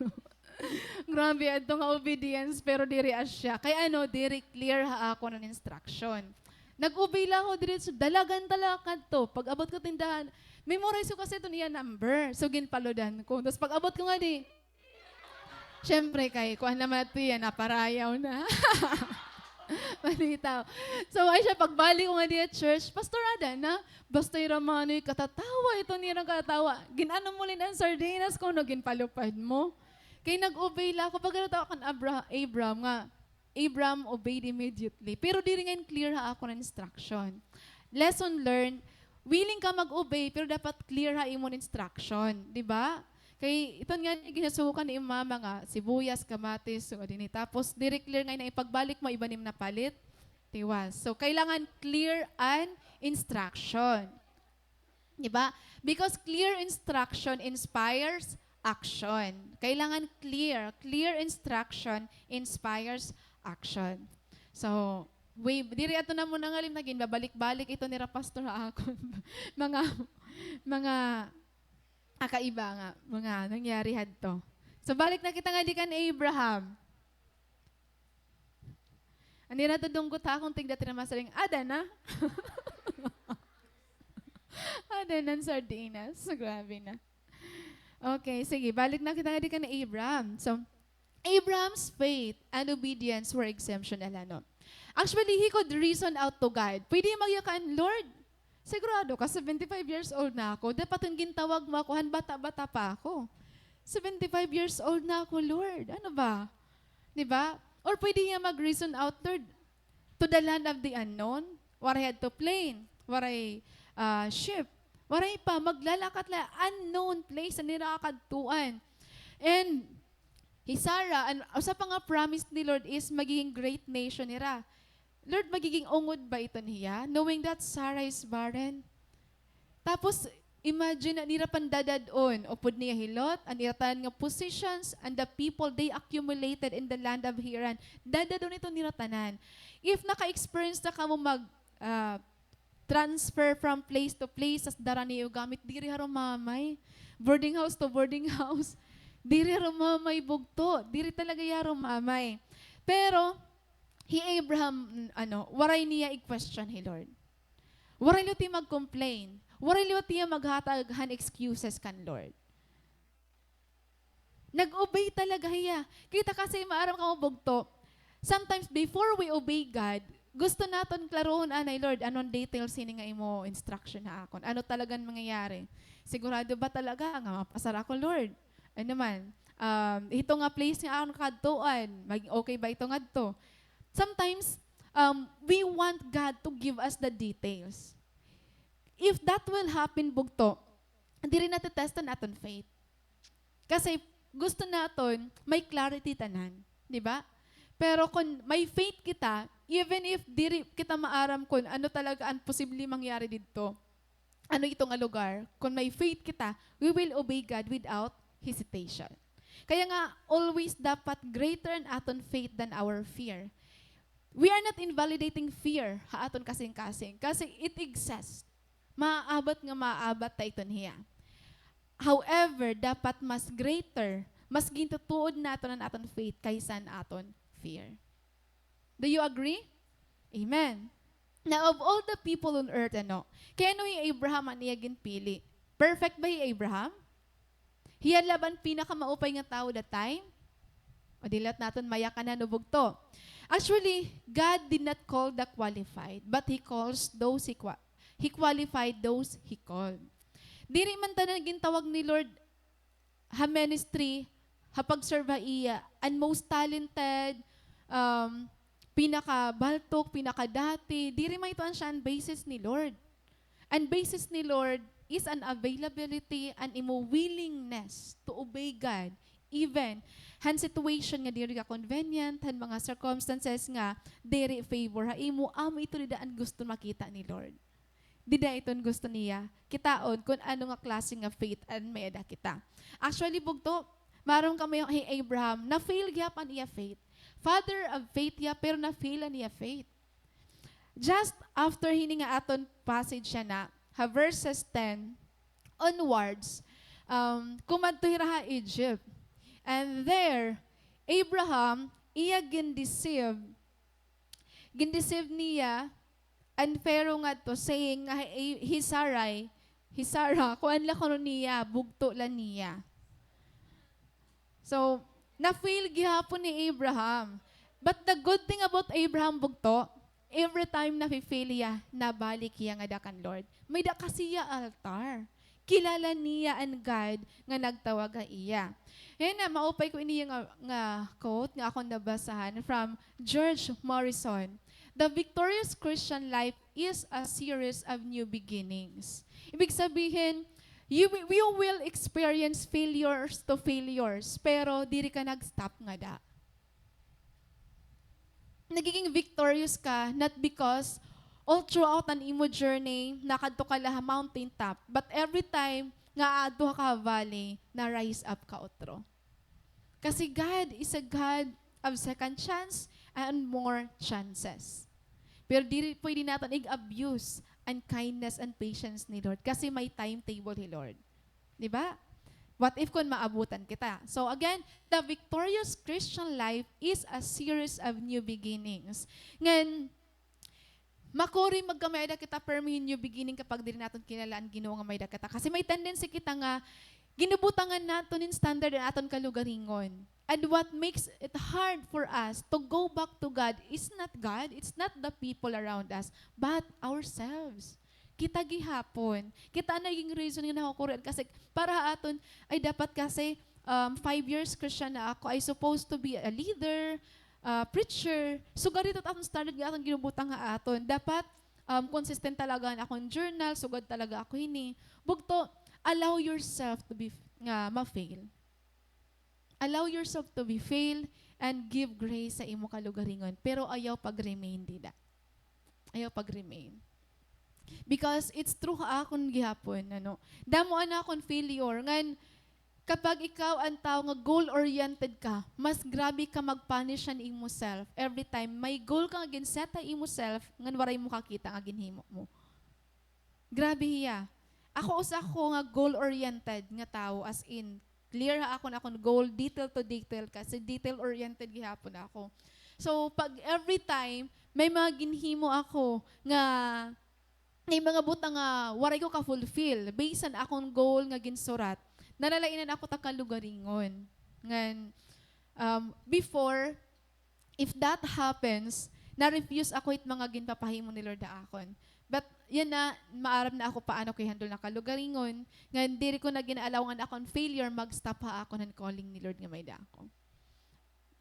grabe, ito nga obedience, pero diri asya. Kaya diri clear ha ako ng instruction. Nag-obey lang ako diri, so dalagan talakan to. Pag abot ko tindahan, memorize ko kasi ito niya number. So, ginpaludan ko. Tapos pag abot ko nga syempre kay, kuhan naman ito yan, naparayaw na. Malitaw. So, ay siya, pagbalik ko nga di at church, pastorada na, basta yung ramano'y katatawa, ito nirang katatawa. Ginano mo rin ang sardinas ko, ginpalupad mo. Kaya nag-obey lang ako. Pag natawa kan Abram nga, Abram obeyed immediately. Pero di rin clear ha ako ng instruction. Lesson learned, willing ka mag-obey, pero dapat clear ha imong instruction. Di ba? Kaya ito nga, ginasukan ni mama nga, sibuyas, kamatis, so din. Tapos, direct clear nga na ipagbalik mo, ibanim na palit, tiwas. So, kailangan clear and instruction. Diba? Because clear instruction inspires action. Kailangan clear. Clear instruction inspires action. So, diri ato na muna nga naging babalik-balik ito ni Pastor ako. mga kakaiba nga, mga nangyari hadto. So, balik na kita nga di kan Abraham. Andi na to dunggot ha kung tigda tinamasaling, ada na. Ada ng sardinas. So, grabe na. Okay, sige. Balik na kita nga di kan Abraham. So, Abraham's faith and obedience were exemption alano. Actually, he could reason out to God. Pwede magyakan, Lord, sigurado ka, 75 years old na ako. Dapat ang gintawag mo ako, bata-bata pa ako. 75 years old na ako, Lord. Ano ba? Diba? Or pwede niya mag-reason out, Lord, to the land of the unknown. Waray had to plane. Waray ship. Waray pa, maglalakat la unknown place na nirakadtuan. And Sarah, sa pa nga promise ni Lord is magiging great nation nila. Lord, magiging ungod ba ito niya? Knowing that Sarah is barren. Tapos, imagine na nira pandadadon, upod niya hilot, ang niratan nga positions, and the people they accumulated in the land of Haran. Dadadon ito niratanan. If naka-experience na ka mo transfer from place to place, as darani yung gamit, diri harong mamay. Boarding house to boarding house. Diri harong mamay bugto. Diri talaga yarong mamay. Pero, Abraham, waray niya i-question hi Lord. Waray liyo ti mag-complain. Waray liyo ti maghataghan excuses kan Lord. Nag-obey talaga hiya. Kita kasi maaram ka mo bugto. Sometimes before we obey God, gusto naton klaroon anay Lord, anong details sini nga imo instruction na akon. Ano talagang mangyayari? Sigurado ba talaga nga mapasar ako Lord? Ano man? Ito nga place nga akong kadtuan. Okay ba ito nga to? Sometimes, we want God to give us the details. If that will happen, bugto, hindi rin natetestan natin faith. Kasi gusto natin may clarity tanan, di ba? Pero kung may faith kita, even if diri kita maaram kung ano talaga ang posibleng mangyari dito, ano itong lugar, kung may faith kita, we will obey God without hesitation. Kaya nga, always dapat greater an aton faith than our fear. We are not invalidating fear, haaton kasing-kasing, kasi it exists. Maaabot nga maaabot ta ito niya. However, dapat mas greater, mas gintutuod naton ang aton faith kaysa ang aton fear. Do you agree? Amen. Now, of all the people on earth, kaya ano yung Abraham ang iya ginpili? Perfect ba yung Abraham? Hiyan laban pinakamaupay nga tao that time? O dilat natin mayakan na nubog to. Actually, God did not call the qualified, but He calls those He qualified those He called. Diri man tanan gintawag ni Lord ha ministry, ha pagserve iya, and most talented, pinaka-baltok, pinaka-dati, diri man ito ang siya ang basis ni Lord. And basis ni Lord is an availability and imo willingness to obey God. Even, han situation nga diri ka convenient, han mga circumstances nga diri favor, ha imo ito didaan gusto makita ni Lord. Dida iton gusto niya. Kitaon kung ano nga klase nga faith and may ada kita. Actually, bugto, maroon kami yung Abraham, na-fail gyapon iya faith. Father of faith ya, pero na-fail niya faith. Just after hini nga aton passage siya na, verses 10 onwards, kumadto ha Egypt. And there, Abraham, iya gindeceive niya, and pero nga to, saying nga, Sarah, kuan la kono niya, bugto la niya. So, na-fail gihapon ni Abraham. But the good thing about Abraham bugto, every time na fail niya, nabalik niya nga dakan Lord. May da kasiya altar. Kilala niya and God nga nagtawag nga iya. Yan na, maupay ko ini nga quote nga akong nabasahan from George Morrison. The victorious Christian life is a series of new beginnings. Ibig sabihin, you will experience failures to failures, pero diri ka nag-stop nga da. Nagiging victorious ka, not because all throughout an imo journey, nakadto ka laha mountain top, but every time nga adto ka valley, na rise up ka otro. Kasi God is a God of second chance and more chances. Pero diri pwede natin i-abuse ang kindness and patience ni Lord kasi may timetable ni Lord. Di ba? What if kung maabutan kita? So again, the victorious Christian life is a series of new beginnings. Ngan, makuri magkamayda kita per new beginning kapag diri natin kinalaan Ginoo nga mayda kita. Kasi may tendency kita nga ginubutangan naton in standard ang aton kalugaringon. And what makes it hard for us to go back to God is not God, it's not the people around us, but ourselves. Kita gihapon. Kita naging reason nga nakukurit kasi para aton ay dapat kasi 5 years Christian na ako, I supposed to be a leader, preacher. So ganito aton standard nga aton ginubutang nga aton. Dapat consistent talaga na akong journal, sugad talaga ako hini. Bugto, allow yourself to be ma-fail. Allow yourself to be fail and give grace sa imo kalugaringon. Pero ayaw pag-remain dida. Ayaw pag-remain. Because it's true akon gihapon, Damo ana akon failure. Ngan, kapag ikaw ang tao nga goal-oriented ka, mas grabe ka mag-punish ang imo self. Every time, may goal ka nga ginset ang imo self, ngan waray mo kakita nga ginhimo mo. Grabe hiya. Ako usa ko nga goal-oriented nga tao, as in, clear ha ako na akong goal, detail to detail kasi detail-oriented gihapon ako. So, pag every time, may mga ginhimo ako nga, may mga butang nga, waray ko ka-fulfill, based on akong goal nga ginsurat, nalalainan ako takalugaringon. Ngan, before, if that happens, na-refuse ako it mga ginpapahimo ni Lord na akon. But yan na, maaram na ako paano ko i-handle na kalugaringon. Ngayon, diri ko na ginaalawang akong failure, mag-stop ha ako ng calling ni Lord nga may da ako.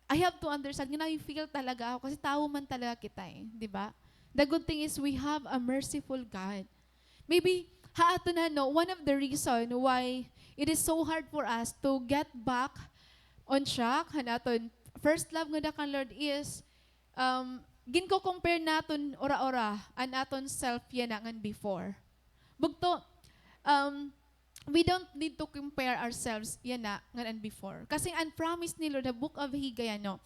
I have to understand, nga na-feel talaga ako kasi tao man talaga kita eh, di ba? The good thing is we have a merciful God. Maybe, haato na no, one of the reason why it is so hard for us to get back on track, hanaton, first love nga da kan Lord is, ginko compare naton ora-ora, an aton self yan ngan before. Bugto, we don't need to compare ourselves yan na ngan before. Kasi ang promise ni Lord, the book of Haggai, no,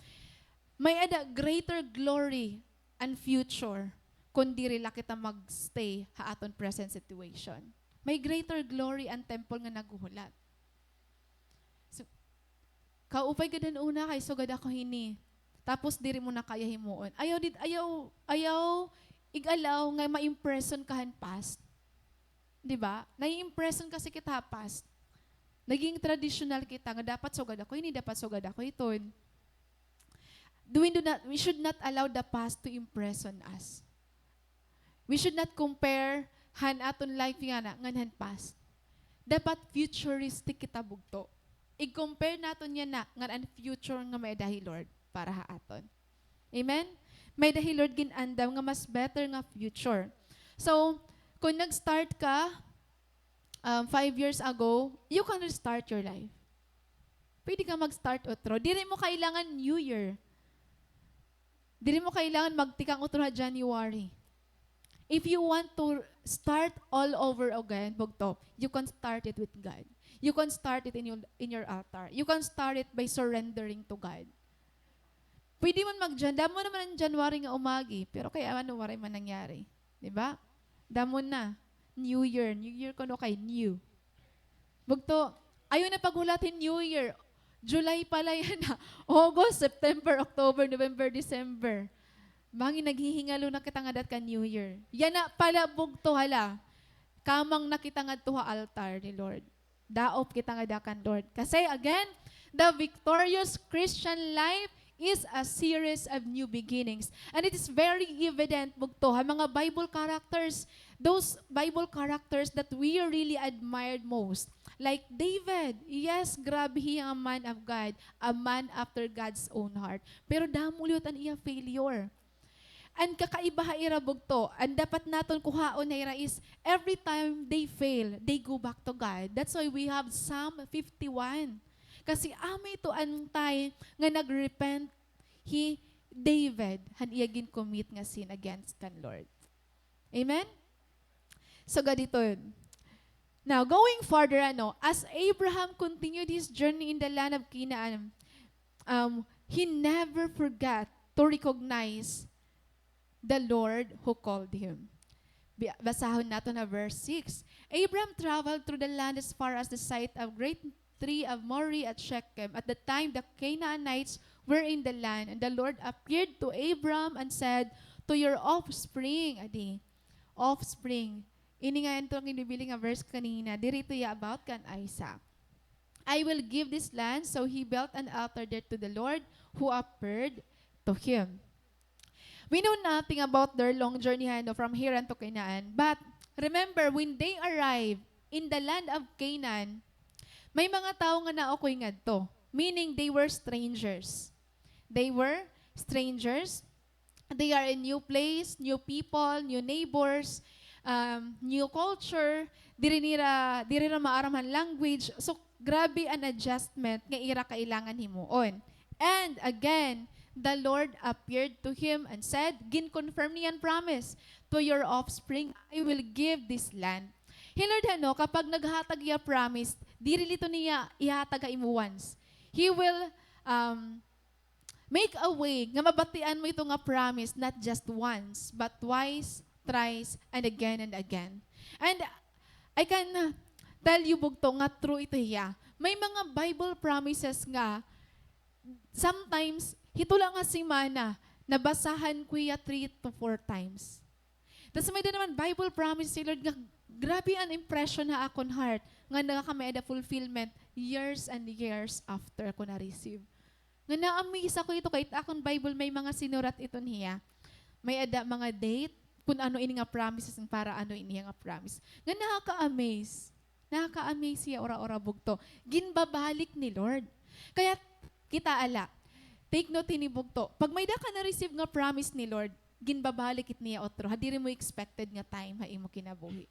may ada greater glory and future kung diri la kita magstay ha aton present situation. May greater glory and temple nga naguhulat. So, kaupay gadan una kay sugad ako hini. Tapos diri mo na kaya himuon. Ayaw igalaw nga ma-impression kahan past. 'Di ba? Nai-impression kasi kita past. Naging traditional kita nga dapat sugad ako hini, dapat sugad ako iton. We should not allow the past to imprison us. We should not compare han aton life nga na ngan past. Dapat futuristic kita bugto. I-compare naton yan na ngan an future nga may dahil Lord para ha aton. Amen? May dahil Lord ginandam nga mas better nga future. So, kung nag-start ka 5 years ago, you can restart your life. Pwede ka mag-start otro. Dili mo kailangan New Year. Dili mo kailangan magtikang otro na January. If you want to start all over again, bugto, you can start it with God. You can start it in your altar. You can start it by surrendering to God. Pwede man damo naman ang January nga umagi, pero kaya ano waray man nangyari. Diba? Damo na. New Year kuno kay new. Bugto, ayaw na paghulatin New Year. July pala yan na. August, September, October, November, December. Bangin naghihingalo na kita nga dat ka New Year. Yan na pala bugto hala. Kamang nakita nga tuha altar ni Lord. Daop kita nga dakan Lord. Kasi again, the victorious Christian life is a series of new beginnings. And it is very evident bugto ha mga Bible characters, those Bible characters that we really admired most. Like David, yes, grabe siya ang man of God, a man after God's own heart. Pero damuliot ang iya failure. And kakaiba ha ira bugto, and dapat naton kuhaon na ira is, every time they fail, they go back to God. That's why we have Psalm 51. Kasi amay to antay nga nagrepent David, han iya commit nga sin against kan Lord. Amen? So ganito yun. Now, going further, as Abraham continued his journey in the land of Canaan, he never forgot to recognize the Lord who called him. Basahon nato na verse 6. Abraham traveled through the land as far as the site of great tree of Moreh at Shechem. At the time, the Canaanites were in the land, and the Lord appeared to Abraham and said, "To your offspring," offspring. Ini nga ito ang inibili nga verse kanina. Dirito ya about kan Isaac. "I will give this land." So he built an altar there to the Lord who appeared to him. We know nothing about their long journey from Haran to Canaan. But remember, when they arrived in the land of Canaan, may mga tao nga naokoy ngadto. Meaning they were strangers. They were strangers. They are in new place, new people, new neighbors, new culture. Diri nira maaraman language. So grabe an adjustment nga ira kailangan himuon. And again, the Lord appeared to him and said, gin-confirm niyan promise, "To your offspring, I will give this land." Hey Lord, kapag naghatag iya promise, diri lito niya ihatag imo once. He will make a way nga mabatian mo ito nga promise, not just once, but twice, thrice, and again. And I can tell you bugto nga true ito hiya. May mga Bible promises nga, sometimes, hito lang nga simana, nabasahan ko iya 3 to 4 times. Tapos may naman Bible promise si Lord nga, grabe ang impression na akon heart, nga nakakamay ada fulfillment years and years after ko na-receive. Nga na-amaze ako ito, kahit akong Bible may mga sinurat ito niya. May ada mga date, kung ano ini nga promises, para ano ini nga promise. Nga nakaka-amaze. Nakaka-amaze siya ora-ora bugto. Ginbabalik ni Lord. Kaya kita ala, take note hinibog to. Pag may da ka na-receive nga promise ni Lord, ginbabalik it niya otro. Hadiri mo expected nga time ha imo kinabuhi.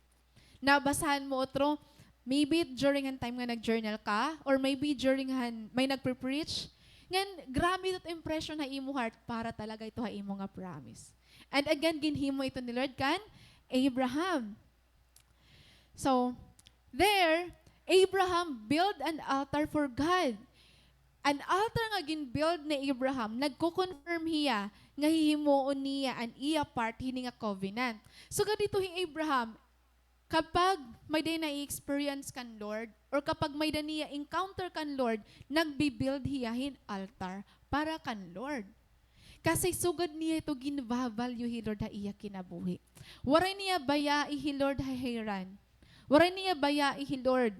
Nabasahan mo otro, maybe during ang time nga nag-journal ka, or maybe during may nagpre-preach, ngan grabe that impression ha imo heart para talaga ito ha imo nga promise. And again, ginhimo ito ni Lord kan Abraham. So, there, Abraham built an altar for God. An altar nga gin-build ni Abraham, nagko-confirm hiya nga hihimuon niya an iya part hini nga covenant. So, ganito hi Abraham, kapag may day na i-experience kan Lord, or kapag may day niya encounter kan Lord, nagbi-build hiyahin altar para kan Lord. Kasi sugad niya ito ginvavalue hi Lord ha iya kinabuhi. Waray niya baya hi Lord ha hiran. Waray niya baya hi Lord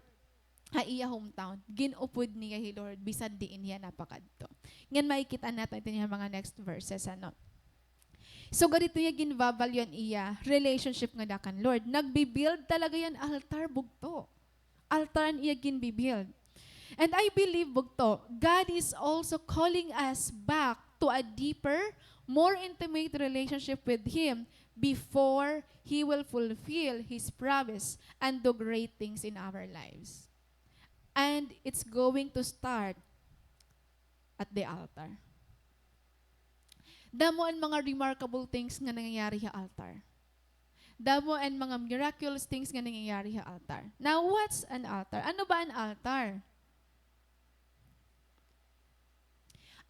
ha iya hometown. Ginupod niya hi Lord bisan diin niya napakadto. Ngan makikita natin ito niya mga next verses ano. So ganito yung ginvavalue iya relationship nga dakan Lord. Nagbi-build talaga yan altar bugto. Altar iya ginbi-build. And I believe bugto, God is also calling us back to a deeper, more intimate relationship with Him before He will fulfill His promise and do great things in our lives. And it's going to start at the altar. Damo ang mga remarkable things nga nangyayari sa altar. Damo ang mga miraculous things nga nangyayari sa altar. Now, what's an altar? Ano ba an altar?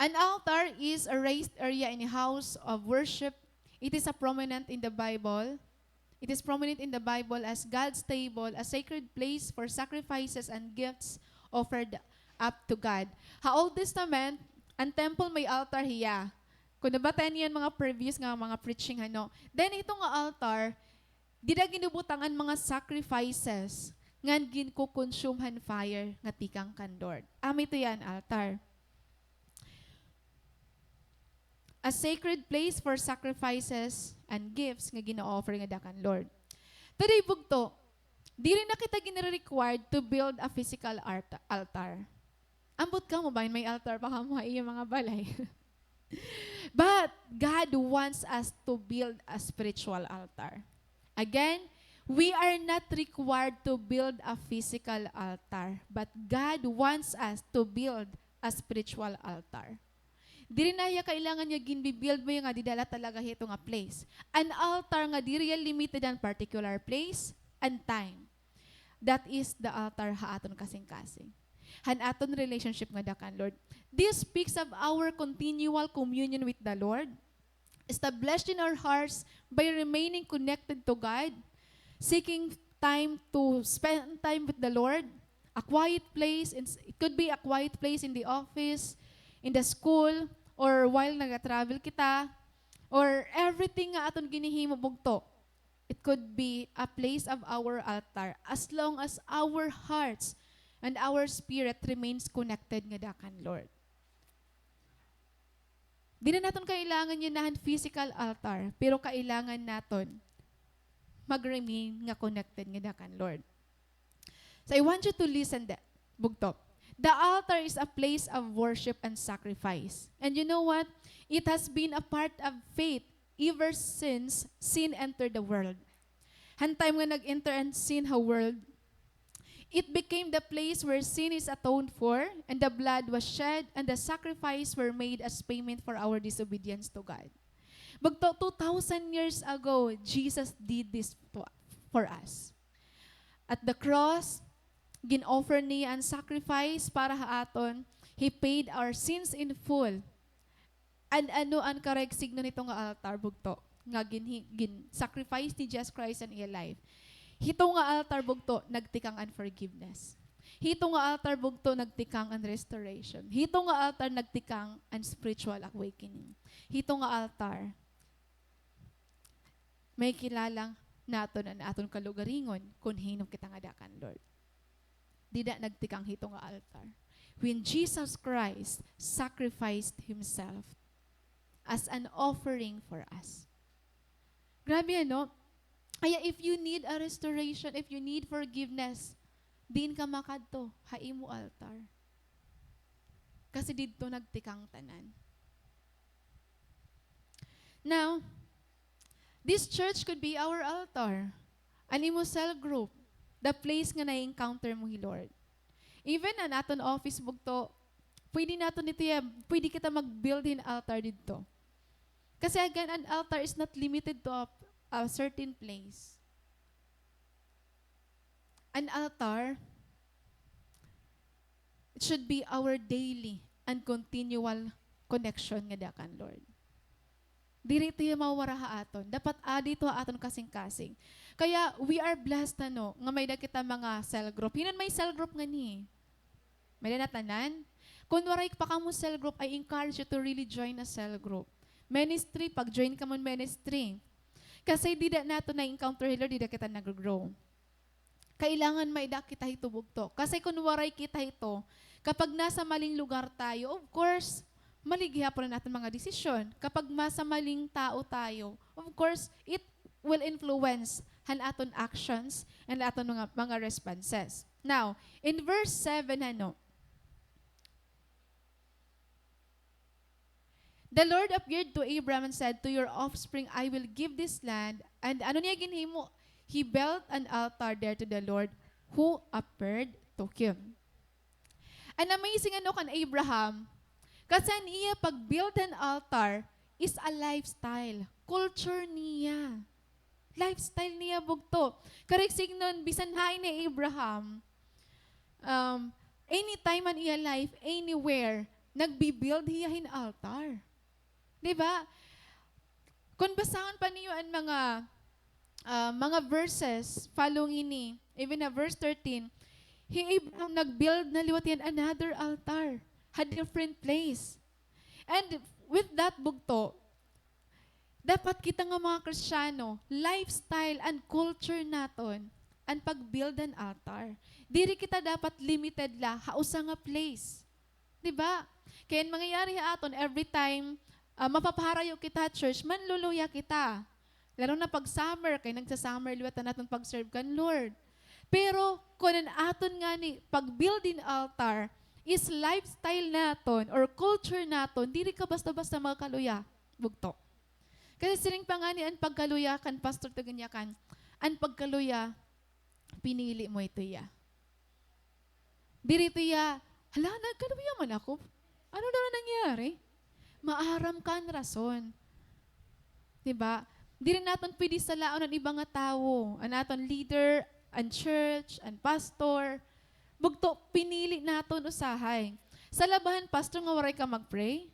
An altar is a raised area in a house of worship. It is prominent in the Bible. It is prominent in the Bible as God's table, a sacred place for sacrifices and gifts offered up to God. Sa Old Testament, ang temple may altar hiya. Kung nabatayan yan mga previous nga mga preaching ano. Then itong altar, di na ginubutangan mga sacrifices ngan ginkukonsumehan fire nga tikang kan Lord. Ito yan, altar. A sacred place for sacrifices and gifts nga gina-offer nga dakan Lord. Today bugto, di rin na kita gina-required to build a physical altar. Ambot ka mo ba may altar pa ka mo iya mga balay? But God wants us to build a spiritual altar. Again, we are not required to build a physical altar, but God wants us to build a spiritual altar. Diri na ya kailangan niya ginbi-build mo yung nga didala talaga ito nga place. An altar nga diri limited an particular place and time. That is the altar ha aton kasing-kasing. Han aton relationship nga dakan Lord. This speaks of our continual communion with the Lord, established in our hearts by remaining connected to God, seeking time to spend time with the Lord, a quiet place, it could be a quiet place in the office, in the school, or while nag-travel kita, or everything nga aton ginihimo bugto. It could be a place of our altar as long as our hearts and our spirit remains connected nga dakan Lord. Di na natin kailangan yun na physical altar, pero kailangan natin mag-remain nga connected nga dakan Lord. So I want you to listen that, bugto. The altar is a place of worship and sacrifice. And you know what? It has been a part of faith ever since sin entered the world. Han time nga nag-enter and sin ha world, it became the place where sin is atoned for, and the blood was shed, and the sacrifice were made as payment for our disobedience to God. Bagto 2,000 years ago, Jesus did this for us. At the cross, gin-offer niya ang sacrifice para haaton. He paid our sins in full. And ano ang correct signo nito nga altar bugto? Nga gin-sacrifice ni Jesus Christ ang iya life. Hito nga altar bugto, nagtikang ang forgiveness. Hito nga altar bugto, nagtikang ang restoration. Hito nga altar, nagtikang ang spiritual awakening. Hito nga altar, may kilalang naton na aton kalugaringon kung hinong kita nga dakan, Lord. Dida nagtikang hito nga altar. When Jesus Christ sacrificed Himself as an offering for us. Grabe ano? Kaya if you need a restoration, if you need forgiveness, diin ka makadto, haimo altar. Kasi dito nagtikang tanan. Now, this church could be our altar, an imo cell group, the place nga na-encounter mo, Lord. Even an aton office bugto, pwede natin ito pwede kita mag-build in altar dito. Kasi again, an altar is not limited to a certain place. An altar, it should be our daily and continual connection nga dakan, Lord. Diri ito yung mawara ha aton. Dapat dito ha aton kasing-kasing. Kaya we are blessed nga may da kita mga cell group. Hinan may cell group nga ni. May da natanan. Kung waray pa ka mo cell group, I encourage you to really join a cell group. Ministry, pag-join ka mo ministry. Kasi di da nato na-encounter, Lord, di da kita nag-grow. Kailangan may da kita hitubog to. Kasi kung waray kita ito, kapag nasa maling lugar tayo, of course, maligya pa rin natin mga desisyon. Kapag nasa maling tao tayo, of course, it will influence han aton actions and aton mga responses. Now, in verse 7, the Lord appeared to Abraham and said, to your offspring I will give this land. And ano niya ginhimo? He built an altar there to the Lord who appeared to him. And amazing kan Abraham, kasi niya pag-build an altar is a lifestyle. Culture niya. Lifestyle niya bugto. Kariksig nun, bisan hain ni Abraham, anytime man iya life, anywhere, nagbi-build hiya hin altar. Diba? Kung basahan pa niyo ang mga verses following ini, even na verse 13, Abraham nag-build na liwat yan another altar, a different place. And with that bugto, dapat kita nga mga Kristiyano, lifestyle and culture naton, ang pag-build an altar. Diri kita dapat limited hausa nga place. Diba? Kaya mangyayari aton every time mapapaharayo kita church, manluluya kita. Lalo na pag summer, kaya nagsa-summer, liwatan natin pag-serve kan Lord. Pero, kung aton nga ni, pag-build in altar, is lifestyle naton or culture naton, diri ka basta-basta magkaluya. Bugto. Kasi siling pa nga ni, ang pagkaluya kan, pastor taganyakan, ang pagkaluya, pinili mo ito ya. Diri ito ya, hala, nagkaluya man ako. Ano daw nangyari? Maaram kan rason. Diba? Di rin natin pwede sa laon ng ibang tao. Ang natin leader, ang church, ang pastor. Bugto, pinili natin usahay. Sa labahan, pastor, nga waray ka mag-pray?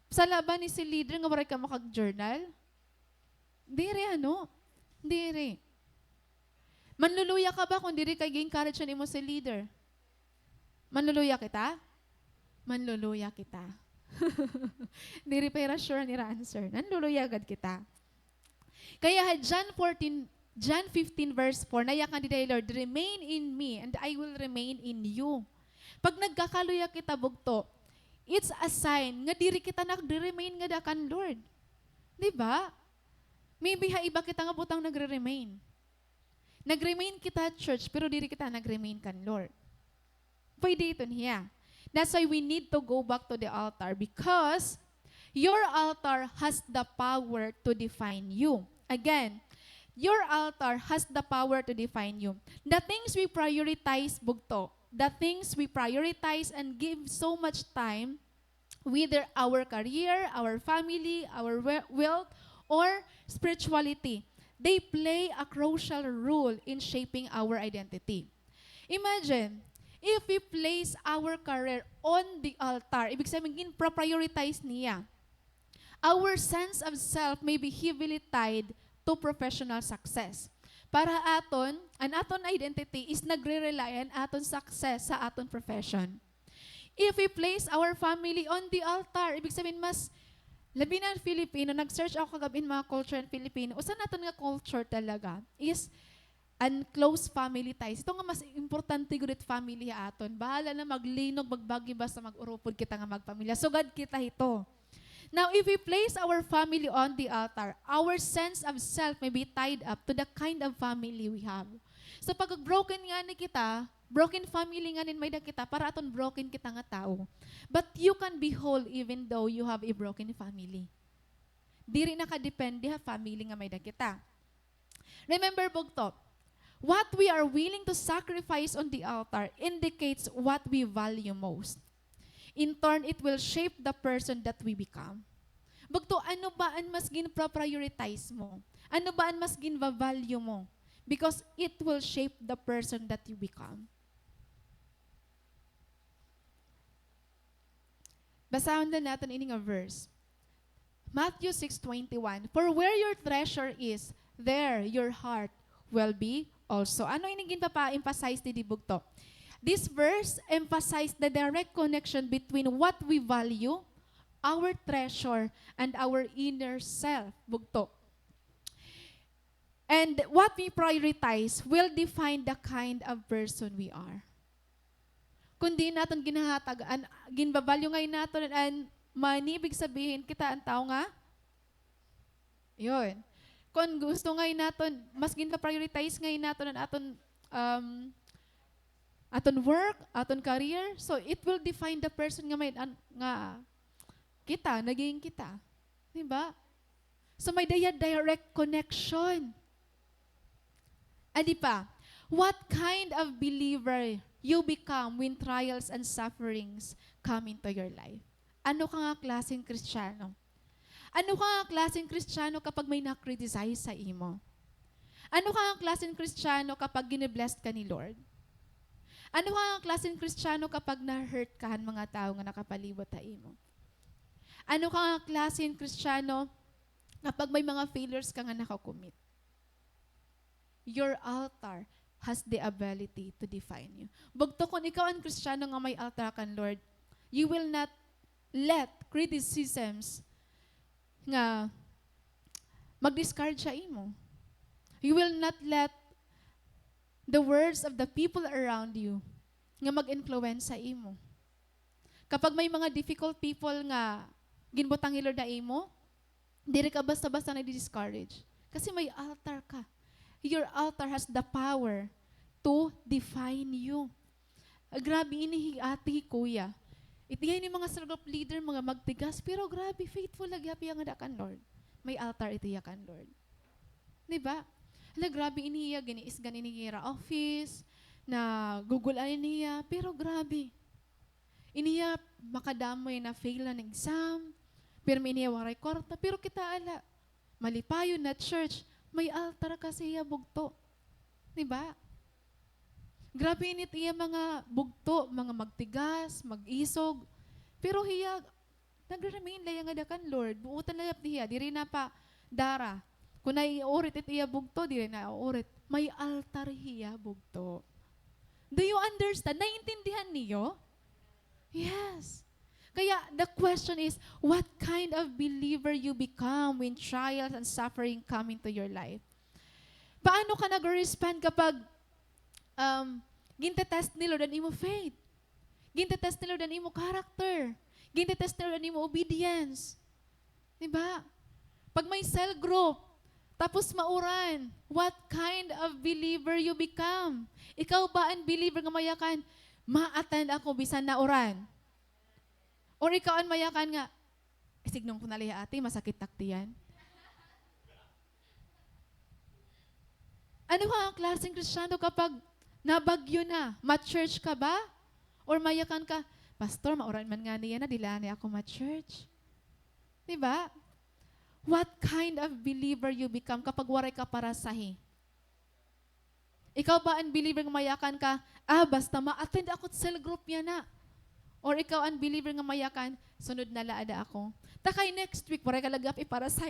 Sa laban ni si leader, nga waray ka makag-journal? Di rin, Di rin. Manluluya ka ba kung di rin kag-encourage mo si leader? Manluluya kita? Manluluya kita. Di rin pera sure ni answer. Nanluluya agad kita. Kaya John 15 verse 4, nayakan di tayo, Lord, remain in me and I will remain in you. Pag nagkakaluya kita bugto, it's a sign nga diri kita nagre-remain nga dakan, Lord. Diba? Maybe iba kita nga butang nagre-remain. Nag-remain kita church, pero diri kita nag-remain kan Lord. Pwede ito niya. That's why we need to go back to the altar because your altar has the power to define you. Again, your altar has the power to define you. The things we prioritize, bugto, the things we prioritize and give so much time, whether our career, our family, our wealth, or spirituality, they play a crucial role in shaping our identity. Imagine, if we place our career on the altar, ibig sabihin, prioritize niya, our sense of self may be heavily tied to professional success. Para aton, ang aton identity is nagre-relyan aton success sa aton profession. If we place our family on the altar, ibig sabihin mas, labi na Filipino, nag-search ako kagabin mga culture in Filipino, usan naton nga culture talaga is and close family ties. Ito nga mas importante gudit family aton. Bahala na maglinog, magbagi basta mag-urupod kita nga magpamilya. Sugad kita ito. Now, if we place our family on the altar, our sense of self may be tied up to the kind of family we have. So pag broken nga ni kita, broken family nga nin may da kita, para aton broken kita nga tao. But you can be whole even though you have a broken family. diri nakadepende ha family nga may dakita. Remember bugto, what we are willing to sacrifice on the altar indicates what we value most. In turn, it will shape the person that we become. Bugto, ano ba ang mas gin-prioritize mo? Ano ba ang mas gin-value mo? Because it will shape the person that you become. Basahan na natin ini nga verse. Matthew 6:21. For where your treasure is, there your heart will be also. Ano ini ginpapa-emphasize ni bugto? This verse emphasized the direct connection between what we value, our treasure, and our inner self. Bugto. And what we prioritize will define the kind of person we are. Kung di natin ginahatag, ginbabalyo ngayon natin, and manibig sabihin kita ang tao nga, yun. Kung gusto ngayon natin, mas ginpa-prioritize ngayon natin ang aton work, aton career, so it will define the person nga may nga kita, naging kita. Diba? So may direct connection. Adi pa, what kind of believer you become when trials and sufferings come into your life? Ano ka nga klaseng Kristiyano? Ano ka nga klaseng Kristiyano kapag may na-criticize sa imo? Ano ka nga klaseng Kristiyano kapag gine-blessed ka ni Lord? Ano ka nga klaseng Kristiyano kapag na-hurt ka ng mga tao nga nakapalibot sa imo? Ano ka nga klaseng Kristiyano kapag may mga failures ka nga nakakumit? Your altar has the ability to define you. Bugto kung ikaw ang Kristiyano nga may altar kan Lord, you will not let criticisms nga mag-discard sa imo. You will not let the words of the people around you nga mag-influence sa imo. Kapag may mga difficult people nga ginbutang ni Lord na imo, dili ka basta-basta na-discourage. Kasi may altar ka. Your altar has the power to define you. Grabe ini ati kuya. Itiyan ni mga cell group leader, mga magtigas, pero grabe, faithful lagi hapi ang adakan Lord. May altar itiyakan Lord. Diba? Hala, grabe iniya, giniis ganin niya office, na gugulan niya, pero grabe. Iniya, makadamoy na fail na ng exam, pero may iniya waray korta, pero kita ala, malipayon na church, may altar kasi iya bugto. Diba? Grabe init iya mga bugto, mga magtigas, mag-isog. Pero hiya, nag-remain layang adakan Lord. Buutan layap niya, di rin na pa dara. Kung naiurit it iya bugto, di rin na urit. May altar hiya bugto. Do you understand? Naiintindihan niyo? Yes. Kaya the question is, what kind of believer you become when trials and suffering come into your life? Paano ka nag-respond kapag gintetest ni Lord ang imo faith? Gintetest ni Lord ang imo character? Gintetest ni Lord ang imo obedience? Diba? Pag may cell group, tapos mauran, what kind of believer you become? Ikaw ba ang believer nga mayakan, ma-attend ako bisan na uran? Or ikaw ang mayakan nga, signong ko naliha ate, masakit taktiyan. Ano ka ang klaseng Kristiyano kapag nabagyo na? Ma-church ka ba? Or mayakan ka, Pastor, mauran man nga niya na, dila niya ako ma-church. Diba? What kind of believer you become kapag waray ka para sahi? Ikaw ba ang believer nga mayakan ka, basta ma-attend ako sa cell group niya na. Or ikaw ang believer nga mayakan, sunod na laada ako. Takay next week, waray kalagapi para sa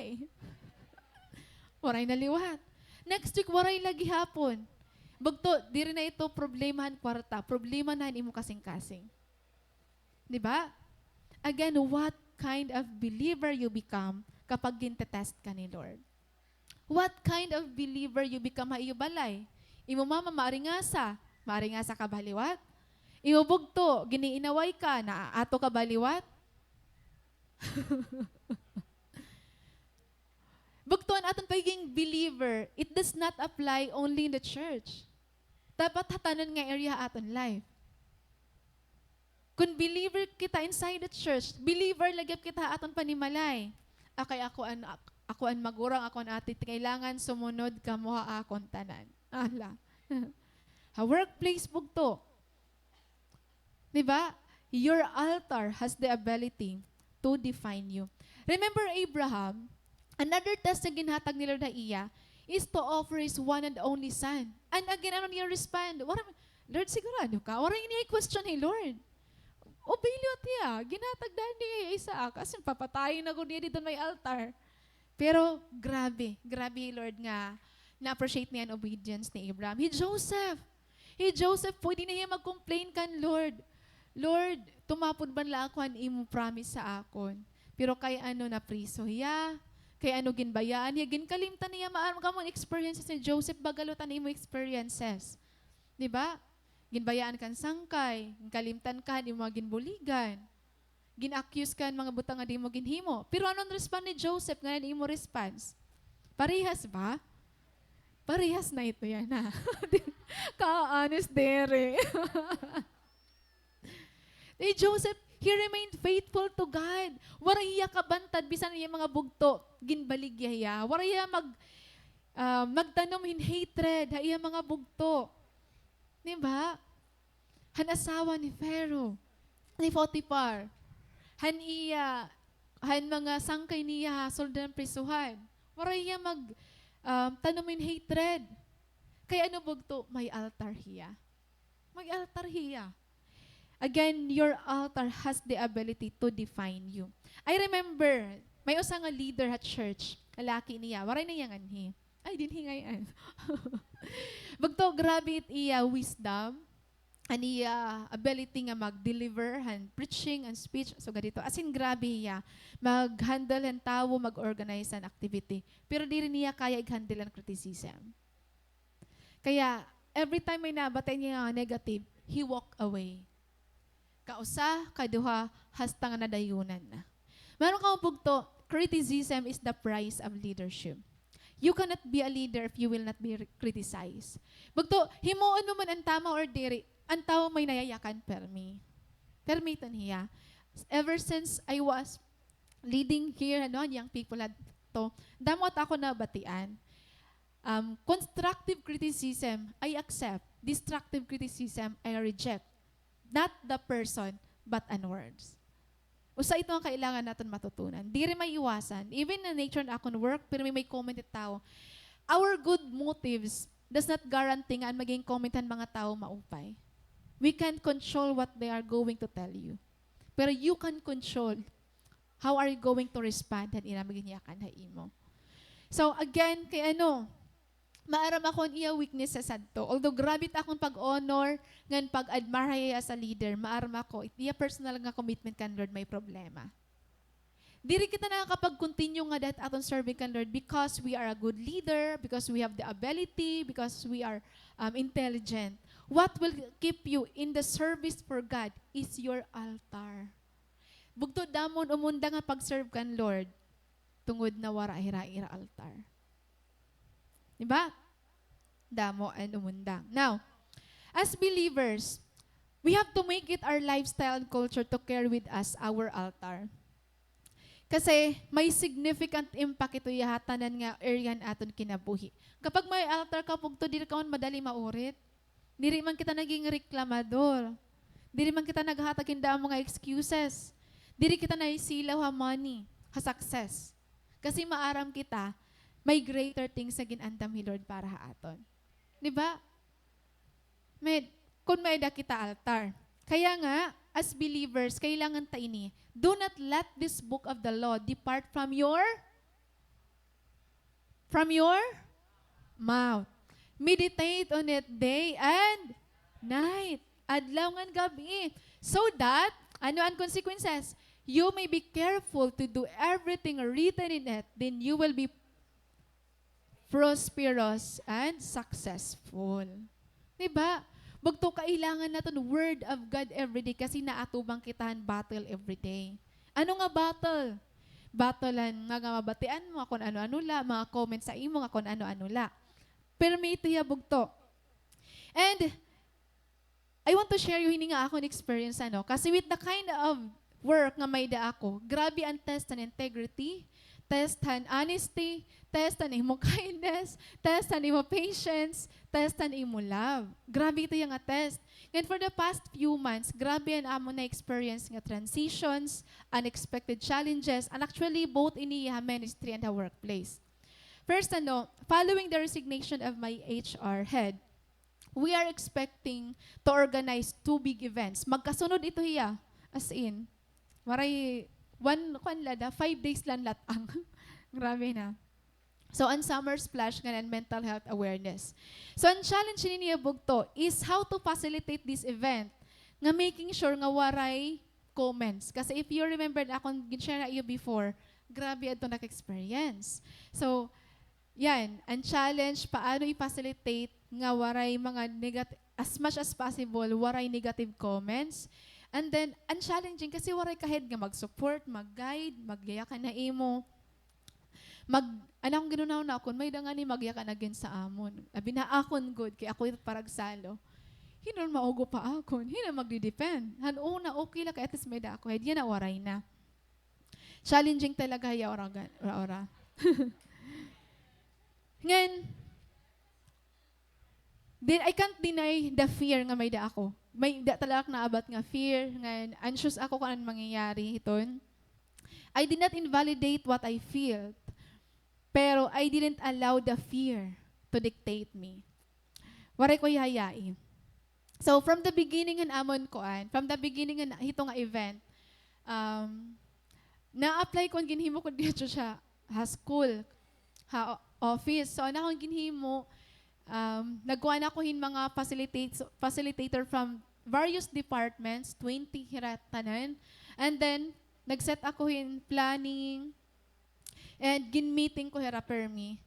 waray naliwat. Next week, waray lagi hapon. Bagto, di rin na ito problemahan kwarta. Problema na imo kasing-kasing. Diba? Again, what kind of believer you become kapag gintetest ka ni Lord? What kind of believer you become haiyo balay? Imo mama, maaringasa ka baliwat? Iubugto, giniinaway ka, na ato ka baliwat? Bugtuan aton pagiging believer, it does not apply only in the church. Dapat hatanon nga area aton life. Kung believer kita inside the church, believer lagip kita aton panimalay. Akay ako an magurang, ako an ati, kailangan sumunod ka mo akon tanan. Ala. Ha workplace bugto. 'Di ba? Your altar has the ability to define you. Remember Abraham, another test na ginhatag ni Lord na iya is to offer his one and only son. And again, ano niya respond? Lord, sigurado ka? Wala niya i-question ni Lord. Obelyo tiya, ginhatag dahil niya Isaac. Kasi papatayin na ko niya dito may altar. Pero grabe Lord nga na-appreciate niya ang obedience ni Abraham. Joseph, pwede na niya mag-complain kan Lord. Lord, tumapod ban lang ako ang imo promise sa akon. Pero kay ano na priso hiya, kay ano ginbayaan hiya, ginkalimtan niya maaram ka mong experiences ni Joseph, bagalutan imo experiences. Diba? Ginbayaan kan sangkay, ginkalimtan ka, di mo ginbuligan. Gin-accuse ka mga butang nga di mo ginhimo. Pero anong respond ni Joseph nga di mo response? Parehas ba? Parehas na ito yan ha. Ka-honest dere. Joseph, he remained faithful to God. Wala hiya kabantad, bisan niya mga bugto, ginbaligya hiya. Wala hiya magtanom in hatred, hiya mga bugto. Diba? Han asawa ni Pharaoh, ni Potiphar. Han mga sangkay niya, soldan prisuhan. Wala hiya tanom in hatred. Kaya ano bugto? May altar hiya. May altar hiya. Again, your altar has the ability to define you. I remember, may usa nga leader at church, lalaki niya, waray na yang anhi. Ay, dinhingayan. Bagto, grabe it iya wisdom, aniya ability nga mag-deliver, and preaching and speech, so ganito. As in, grabe iya, mag-handle ang tao, mag-organize an activity. Pero di rin niya kaya i-handle ang criticism. Kaya, every time may nabatay niya negative, he walk away. Kausa, kaduha, hasta nga nadayunan na. Meron kang bugto, criticism is the price of leadership. You cannot be a leader if you will not be criticized. Bugto, himuon mo man ang tama or diri, ang tao may nayayakan permi. Permitan hiya. Ever since I was leading here, young people to, damot ako na batian. Constructive criticism, I accept. Destructive criticism, I reject. Not the person, but an words. Usa ito ang kailangan natin matutunan. Di rin may iwasan. Even na nature na akong work, pero may comment at tao. Our good motives does not guarantee nga maging commentan mga tao maupay. We can't control what they are going to tell you. Pero you can control how are you going to respond at ina maging yakan ha imo. So again, kay maaram akong iya weaknesses adto. Although grabe ta akong pag-honor, ngan pag-admire sa leader, maaram ako, iya personal nga commitment kan Lord may problema. Diri kita nakakapag-continue nga that aton serving kan Lord because we are a good leader, because we have the ability, because we are intelligent. What will keep you in the service for God is your altar. Bugto damon umunda nga pag-serve kan Lord, tungod na wara ira altar. Diba? Damo and umundang. Now, as believers, we have to make it our lifestyle and culture to carry with us our altar. Kasi may significant impact ito yahatanan nga area aton kinabuhi. Kapag may altar ka, pugto, diri ka man madali maurit. Diri man kita naging reklamador. Diri man kita naghatag inda ang mga excuses. Diri kita naisilaw ha money, ha success. Kasi maaram kita, may greater things sa ginandam ni Lord para ha aton. Diba? Kung may da kita altar. Kaya nga, as believers, kailangan ta ini, do not let this book of the law depart from your mouth. Meditate on it day and night. Adlaw ngan gabi. So that, ano ang consequences? You may be careful to do everything written in it, then you will be prosperous and successful. Diba? Bagto kailangan natin word of God everyday kasi naatubang kitahan battle everyday. Ano nga battle? Battlean nga mabatian mo kung ano-ano la, mga comments sa imo nga kung ano-ano la. Pero may ito bugto. And I want to share you hini nga akong experience kasi with the kind of work nga may da ako, grabe ang test and integrity, testan honesty, testan imo kindness, testan imo patience, testan imo love. Grabe ito yung test. And for the past few months, grabe ang amo na experience nga transitions, unexpected challenges, and actually both in the ministry and the workplace. First, following the resignation of my HR head, we are expecting to organize 2 big events. Magkasunod ito hiya. As in, maray, 5 days lang latang. Grabe na. So, ang summer splash nga and mental health awareness. So, ang challenge niya bugto is how to facilitate this event nga making sure nga waray comments. Kasi if you remember na akong gin-share na iyo before, grabe ito nag-experience. So, yan, ang challenge, paano i-facilitate nga waray mga as much as possible, waray negative comments. And then, ang challenging kasi waray kahit nga mag-support, mag-guide, magyaya ka na imo, anong ginunaw na akon, may dangan ni magyakan again sa amon. Abi na akon good, kay ako paragsalo. Hinon maugo pa akon, hinon magdi-depend. Una, okay lang, kaya atis may da ako, hindi na waray na. Challenging talaga ya ora. Ngayon, I can't deny the fear nga may da ako. May da talaga naabat nga fear, ngayon, anxious ako kung anong mangyayari iton. I did not invalidate what I feel. Pero I didn't allow the fear to dictate me. Waray ko ihayai. So from the beginning ng amon koan, from the beginning ng hitong event, na-apply ko ang ginhimo ko dito siya, school, office. So ana akong ginhimo, nagkuha na ko hin mga facilitator from various departments, 20 hiratanan. And then, nag-set ako hin planning, and gin-meeting ko hera permi.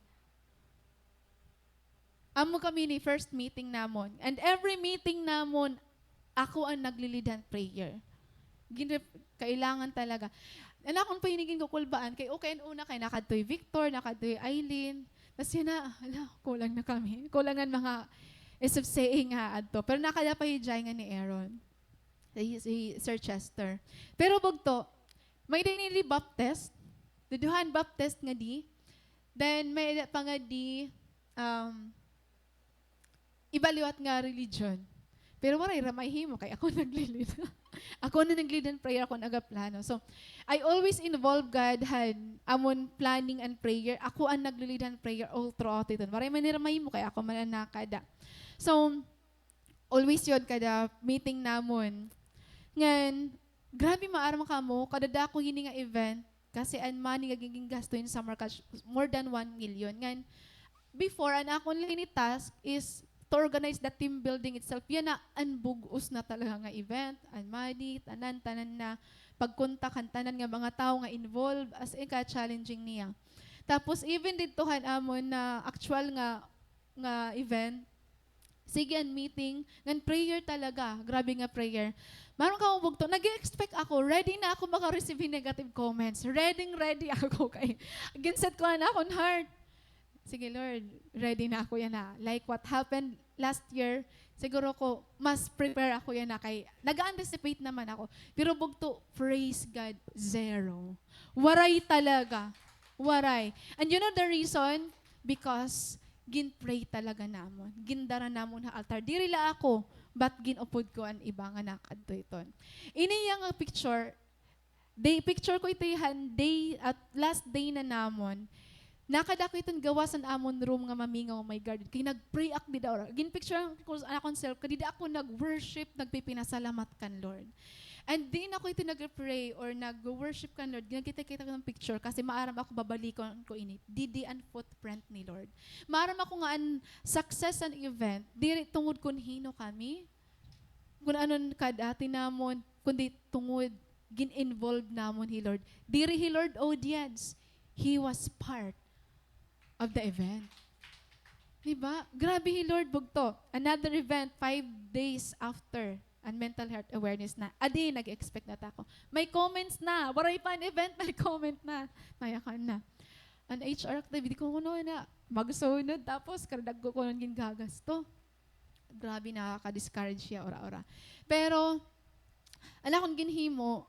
Amo kami ni first meeting namon. And every meeting namon, ako ang naglilidan prayer. Kailangan talaga. And akong pahinigin ko kulbaan, kay okay una kay nakadtoy Victor, nakadtoy Eileen. Tapos yun na, kulang na kami. Kulangan mga isip saying nga adto. Pero nakadapahijay nga ni Aaron. Si Sir Chester. Pero bugto, may dinili baptist, duduhan baptist nga di. Then may pa nga di ibaliwat nga religion. Pero waray ramay himo kay ako naglilid. Ako na naglilid ng prayer, ako nagaplano. So I always involve God amon planning and prayer. Ako ang naglilid ng prayer all throughout ito. Waray maniramay mo kay ako mananakada. So always yun kada meeting namon. Ngan grabe maaram ka mo kadada ko hini nga event. Kasi ang money nga giging gasto in summer cash, more than 1 million. Ngayon, before, ang akong lini task is to organize the team building itself. Yan na, anbugos na talaga nga event, ang money, tanan na, pagkontakan, tanan nga mga tao nga involved, as in ka-challenging niya. Tapos, even dito amon na actual nga event, sige, ang meeting, ngan prayer talaga, grabe nga prayer. Maron ka mong bugto, nag-expect ako, ready na ako maka-receive negative comments. Ready ako kay. Ginset ko na akong heart. Sige Lord, ready na ako yan na. Like what happened last year, siguro ko, mas prepare ako yan na kay, nag-anticipate naman ako. Pero bugto, praise God, 0. Waray talaga. Waray. And you know the reason? Because, gin-pray talaga namon. Gindara namon na altar. Dirila ako, but ginupod ko ang iba nga nakadto iton. Ini nga picture, picture ko ito yan, at last day na namon, nakadako iton gawasan amon room nga mamingaw may garden. Kaya nag-pray ak di daw. Gin-picture ko sa akong self, kadida ako nag-worship, nagpipinasalamat kan Lord. And din ako ito nag-pray or nag-worship kan Lord. Ginagkita-kita ko ng picture kasi maaram ako babalikon ko ini. Didi ang footprint ni Lord. Maaram ako nga ang success an event. Diri tungod kun hino kami. Kung anon kadati namon, kundi tungod gin-involved namon hi Lord. Diri hi Lord audience. He was part of the event. Diba? Grabe hi Lord bugto. Another event 5 days after and mental health awareness na. Adi, nag-expect na ako. May comments na. Waray pa an event, may comment na. Mayakan na. An HR activity ko kuno na. Magsunod, tapos karadag ko kuno gingagasto. Grabe, nakaka-discourage siya, ora-ora. Pero, ala kong ginhimo,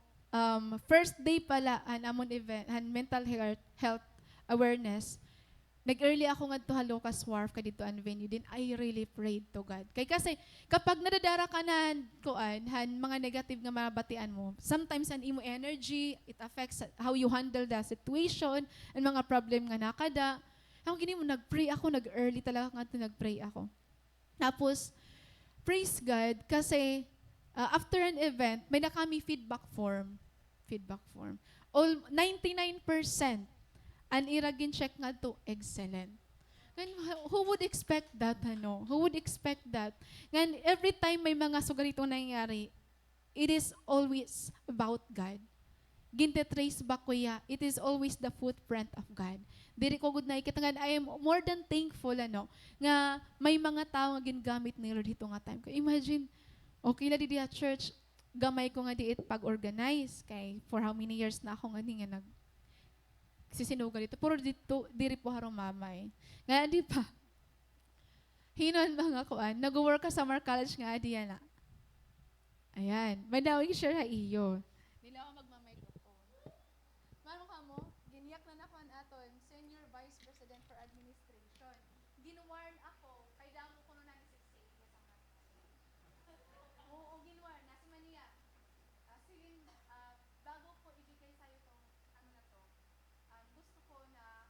first day pala an amon event han mental health awareness. Nag-early ako nga to Lucas Wharf ka dito an venue din. I really prayed to God. Kay kasi kapag nadadara ka na kuan han mga negative nga mabatian mo, sometimes an imo energy, it affects how you handle the situation, ang mga problem nga nakada. Ako gini mo nag-pray ako, nag-early talaga nga to nag-pray ako. Tapos praise God kasi after an event, may nakami feedback form. Feedback form. All 99% an iragin check nga to excellent. And who would expect that, ano? Who would expect that? And every time may mga sugarito nangyayari, it is always about God. Gintetrace ba kuya, it is always the footprint of God. Diri ko good na ikitangan, I am more than thankful, ano, nga may mga tao nga gingamit ni Lord dito nga time ko. Imagine, okay na di at church, gamay ko nga diit pag-organize, kay for how many years na ako nga di nga sisinugal dito. Puro dito, diri po harong mamay. Nga, di pa. Hinon mga kuan, nag-work ka sa Summer College nga, di yan na. Ayan. May nawing share ha iyo. Dili ako magmamicrophone. Mano ka mo, giniyak na nakuan aton, Senior Vice President for Administration. Ginwarn ako, kay damo ko na nagsisig. Oo, ginwarn. Nasa Mania. Sige, bago ko ibigay sa'yo itong ano na to, gusto ko na,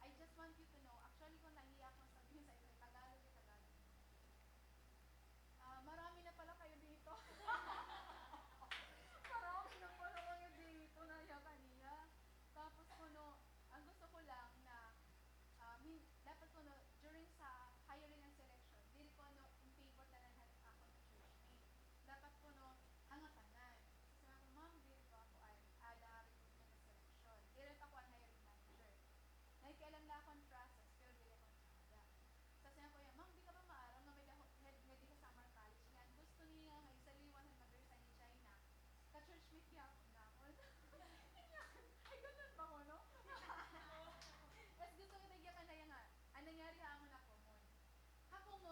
I just want you to know, actually kung nahiya akong sabihin sa ito, Tagalog. Marami na pala kayo dito. Marami na pala kayo dito, nahiya kaniya. Tapos kuno, ang gusto ko lang na, dapat kuno, during sa hiring and selection, dili ko no, in favor talaga ako na church mate. Dapat kuno, hangatanan. Sabi ko, ma'am, dili ko ako ada recruitment and selection. Dili ako ang hiring manager. Nakikialam na akong process, pero dili ako nada. Sabi ko, ma'am, di ka ba maaram na may head nga di ka Summer College nga? Gusto niya nga isaliwan at mag-resign ni China. Ka-church mate niya ako na ako. Ay, ganun ba ko, no? Tapos gusto ko nagya ka na yan nga. Ang nangyari hamon ako mo. Ako mo,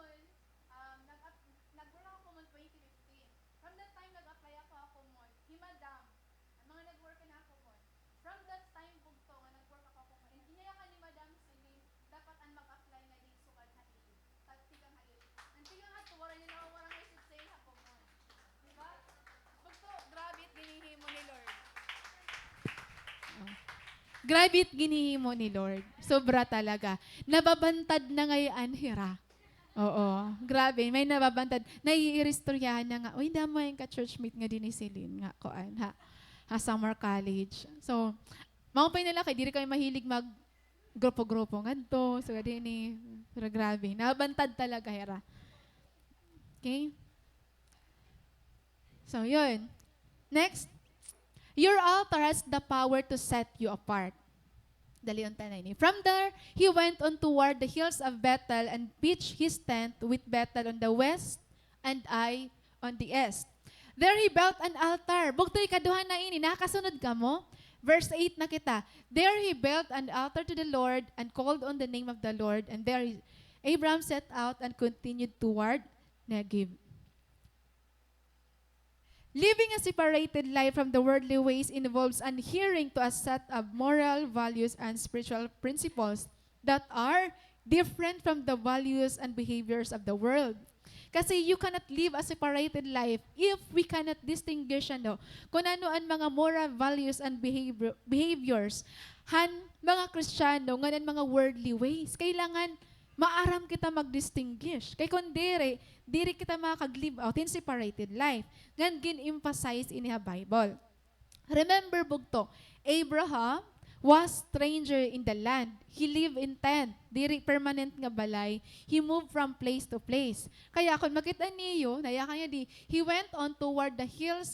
nag-work ako mo 2015. From that time, nag-apply ako mo. Himadam. Ang mga nag-work na ako mo. From that time, bugto nga nag-work ako mo. And kinaya ka ni Madam Celine, dapat ang mag-apply nga di sukad na ili. Tikang ha ili. Ang tikang ha, tuwara niya na warang isip say ako mo. Diba? Bugto, grabe it ginihimo ni Lord. Grabe it ginihimo ni Lord. Sobra talaga. Nababantad na ngayon, Hira. Oo. Grabe. May nababantad. Naiiristoryahan na nga, uy, damay ka churchmate nga din ni Celine nga. Koan, ha? Summer College. So, mga pa nila, kay diri kayo mahilig grupo-grupo nga to. So, din ni, pero grabe. Nababantad talaga, Hira. Okay? So, yun. Next. Your altar has the power to set you apart. Dali on tanay ni. From there, he went on toward the hills of Bethel and pitched his tent with Bethel on the west and Ai on the east. There he built an altar. Bugtoy kaduhan na ini. Nakasunod ka mo? Verse 8 na kita. There he built an altar to the Lord and called on the name of the Lord. And there Abraham set out and continued toward Negev. Living a separated life from the worldly ways involves adhering to a set of moral values and spiritual principles that are different from the values and behaviors of the world. Kasi you cannot live a separated life if we cannot distinguish kung ano ang mga moral values and behaviors han mga Kristiyano ngayon mga worldly ways. Kailangan maaram kita mag-distinguish. Kay kung diri kita makakag-live out in separated life. Ngan gin-emphasize in the Bible. Remember bugto, Abraham was stranger in the land. He lived in tent. Diri permanent nga balay. He moved from place to place. Kaya kung makita niyo, naya kanya he went on toward the hills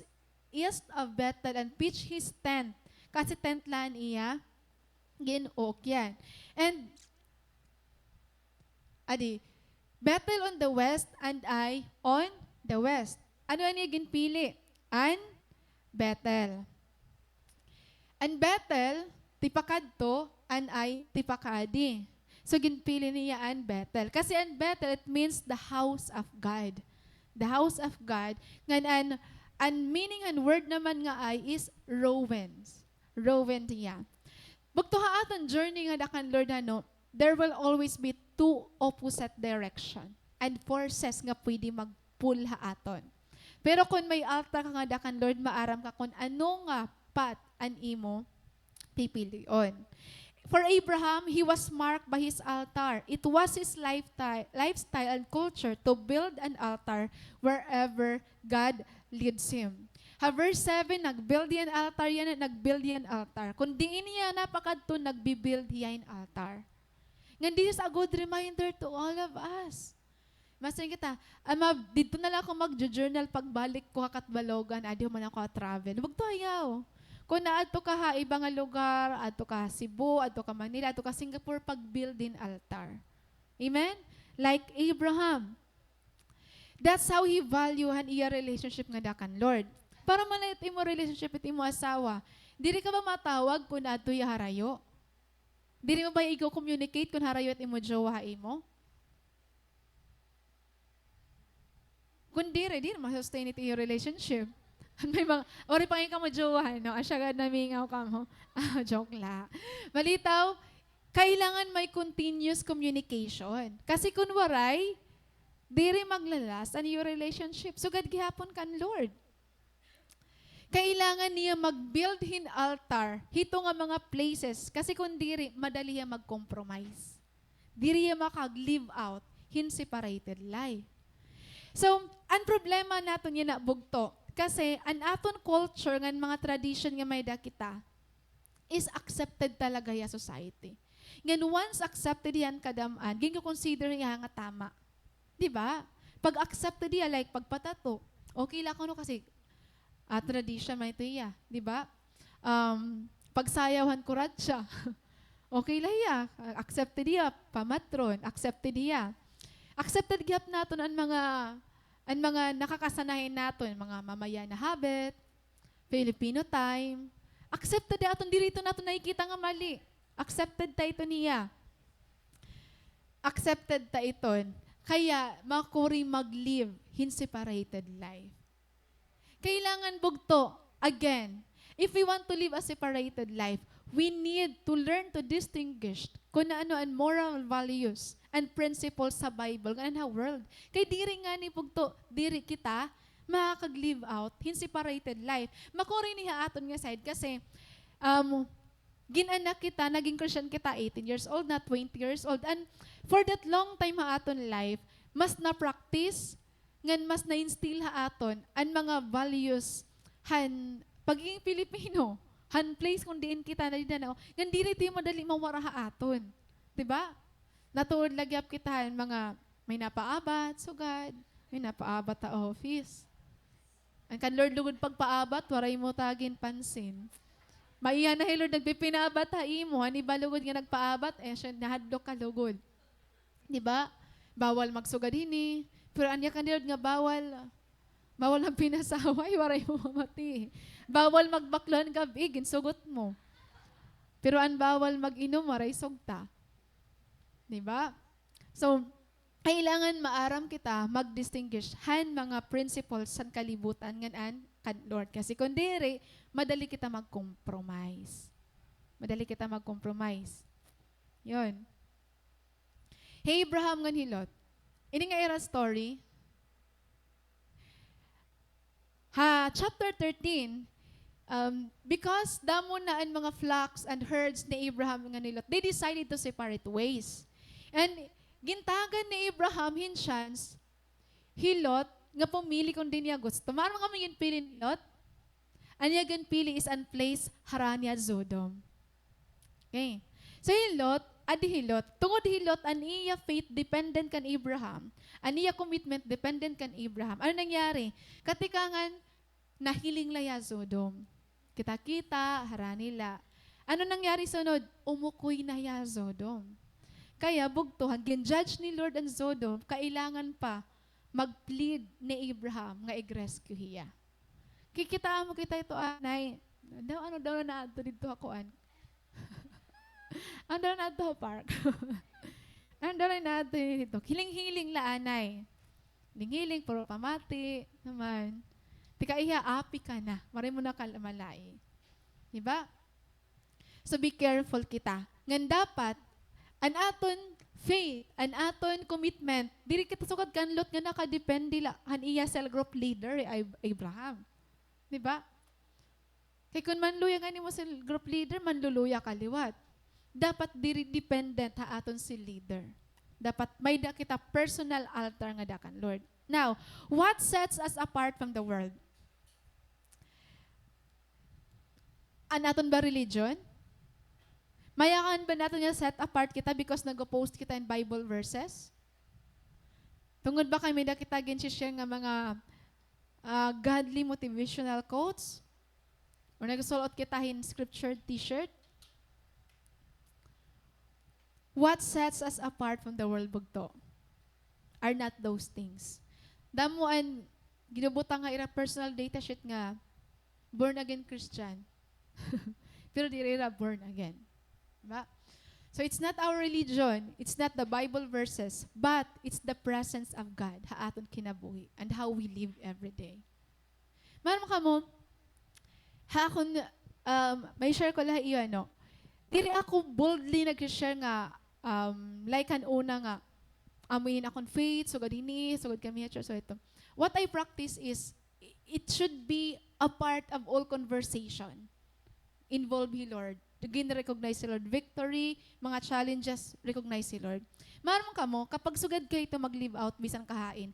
east of Bethel and pitched his tent. Kasi tent lan iya, gin-oak yan. And Bethel on the west and Ai on the west. Ano niya ginpili? An Bethel. An Bethel, tipakadto, an Ai, tipakadi. So ginpili niya an Bethel. Kasi an Bethel, it means the house of God. The house of God. Ngan Ang meaning and word naman nga ay is rowens. Rowen diya. Bugto ha aton journey nga dakan Lord there will always be two opposite direction and forces nga pwede mag-pull ha aton. Pero kung may altar ka nga dakan Lord, maaram ka kung ano nga path an imo pipilion. For Abraham, he was marked by his altar. It was his lifestyle and culture to build an altar wherever God leads him. Verse 7, nag-build yan altar yan, nag-build yan altar. Kung diin niya napakadto, nag-build yan altar. Nga this is a good reminder to all of us. Masayin kita, dito na lang ako mag-journal pagbalik ko kakat Balogan, adiho man ako travel. Wag to ayaw. Kung naadto ka ha, ibang lugar, adto ka Cebu, adto ka Manila, adto ka Singapore, pag-build din altar. Amen? Like Abraham. That's how he value han iya relationship nga dakan Lord. Para malayot imo relationship it imo asawa, diri ka ba matawag kung adto ya harayo? Diri mo ba ikaw communicate kung harayo at imo jowa imo? Kung diri ma-sustain it your relationship. May mga, ori pangin ka mo jowa, no? Asya namingaw ka mo. Joke la. Malitaw, kailangan may continuous communication. Kasi kung waray, diri maglalas ang your relationship. So, God gihapon kan Lord. Kailangan niya mag-build hin altar, hito nga mga places. Kasi kung diri, madali niya mag-compromise. Diri niya makag-live out hin separated life. So, ang problema nato niya na bugto, kasi an aton culture ngan mga tradition nga may dakita is accepted talaga ya society. Ngan once accepted yan kadamaan, gingo-consider niya nga tama. Di ba? Pag accepted niya, like pagpatato, okay lang ko kasi tradition may ito iya. Di ba? Pagsayawan ko siya. Okay lang iya. Accepted niya, pamatron, accepted niya. Accepted gap naton ang mga nakakasanahin naton, mga mamaya na habit, Filipino time. Accepted na aton dirito naton nakikita nga mali. Accepted ta ito niya. Accepted ta iton. Kaya makuri mag-live hin separated life. Kailangan bugto, again, if we want to live a separated life, we need to learn to distinguish kung ano ang moral values and principles sa Bible and sa world. Kay diri nga ni bugto, diri kita makakag-live out hin separated life. Makuri ni aton nga side kasi ginanak kita, naging Christian kita 18 years old, not 20 years old. And for that long time ha aton life, mas na-practice, ngan mas na-instill ha aton ang mga values han pagiging Pilipino, han place kung diin kita na dinanaw, ngan diri ti madali mawara ha aton. Diba? Natuod lagyap kita mga may napaabat, sugad, may napaabat ta office. Ang kan Lord lugod pagpaabat, waray mo tagin pansin. Maiya na Lord nagpipinabat ha imo, ani ba lugod nga nagpaabat, siya nahadlok ka lugod. Diba? Bawal magsugad ini, pero anya kan Lord nga bawal ang pinasaway, waray mo mamati. Bawal magbaklon gabi, ginsugot mo. Pero an bawal mag-inom, waray sugta. Diba? So, kailangan maaram kita mag-distinguish han mga principles san kalibutan ngan kan Lord. Kasi kung diri, madali kita mag-compromise. Madali kita mag-compromise. Yun. Hey, Abraham ngan hilot. Ini nga era story. Chapter 13, because damo na ang mga flocks and herds ni Abraham nga nilot, they decided to separate ways. And gintagan ni Abraham hinsyans, hilot, nga pumili kung din niya gusto. Marang kami yung pili ni Lot. Anya gan pili is an place haranya Sodom. Okay. So hilot, adi hilot, tungod hilot, an iya faith dependent kan Abraham. An iya commitment dependent kan Abraham. Ano nangyari? Katikangan, nahiling laya Sodom. Kita-kita, haranila. Ano nangyari sunod? Umukoy na ya Sodom. Kaya bugtuhan, gin-judge ni Lord ang Sodom, kailangan pa mag-plead ni Abraham nga i-rescue hiya. Kikitaan mo kita ito, anay. Ano daw na ato dito akoan? Ano daw na ato park? Ano daw na ato dito? Hiling-hiling la, anay. Hiling-hiling, puro pamati naman. Tika api ka na. Maray mo na kalamalay. Diba? So be careful kita. Ngan dapat, an aton faith, an aton commitment, diri kita sukad kanlot nga nakadepende la, han iya cell group leader, Abraham. Diba? Kaya kung manluya nga ni mo cell group leader, manluluya kaliwat. Dapat diri dependent ha aton si leader. Dapat may da kita personal altar nga dakan, Lord. Now, what sets us apart from the world? An aton ba religion? Mayakan ba natin nga set apart kita because nag-post kita in Bible verses? Tungod ba kami da kita share nga mga godly motivational quotes? Or nagsulot kita in scripture t-shirt? What sets us apart from the world bugto are not those things. Damuan, ginubutang nga ira personal data sheet nga, born again Christian. Pero di ira born again. Diba? So it's not our religion, it's not the Bible verses, but it's the presence of God, ha aton kinabuhi, and how we live every day. Maram ka mo, ha akong, may share ko lahat iyo, ano, dili ako boldly nag-share nga, like an una nga, amuin akong faith, sugad ini, sugad kami at church, so ito. What I practice is, it should be a part of all conversation. Involve He, Lord. Again, recognize si Lord. Victory, mga challenges, recognize si Lord. Maram ka mo, kapag sugad kayo ito mag-live out, bisan kahain,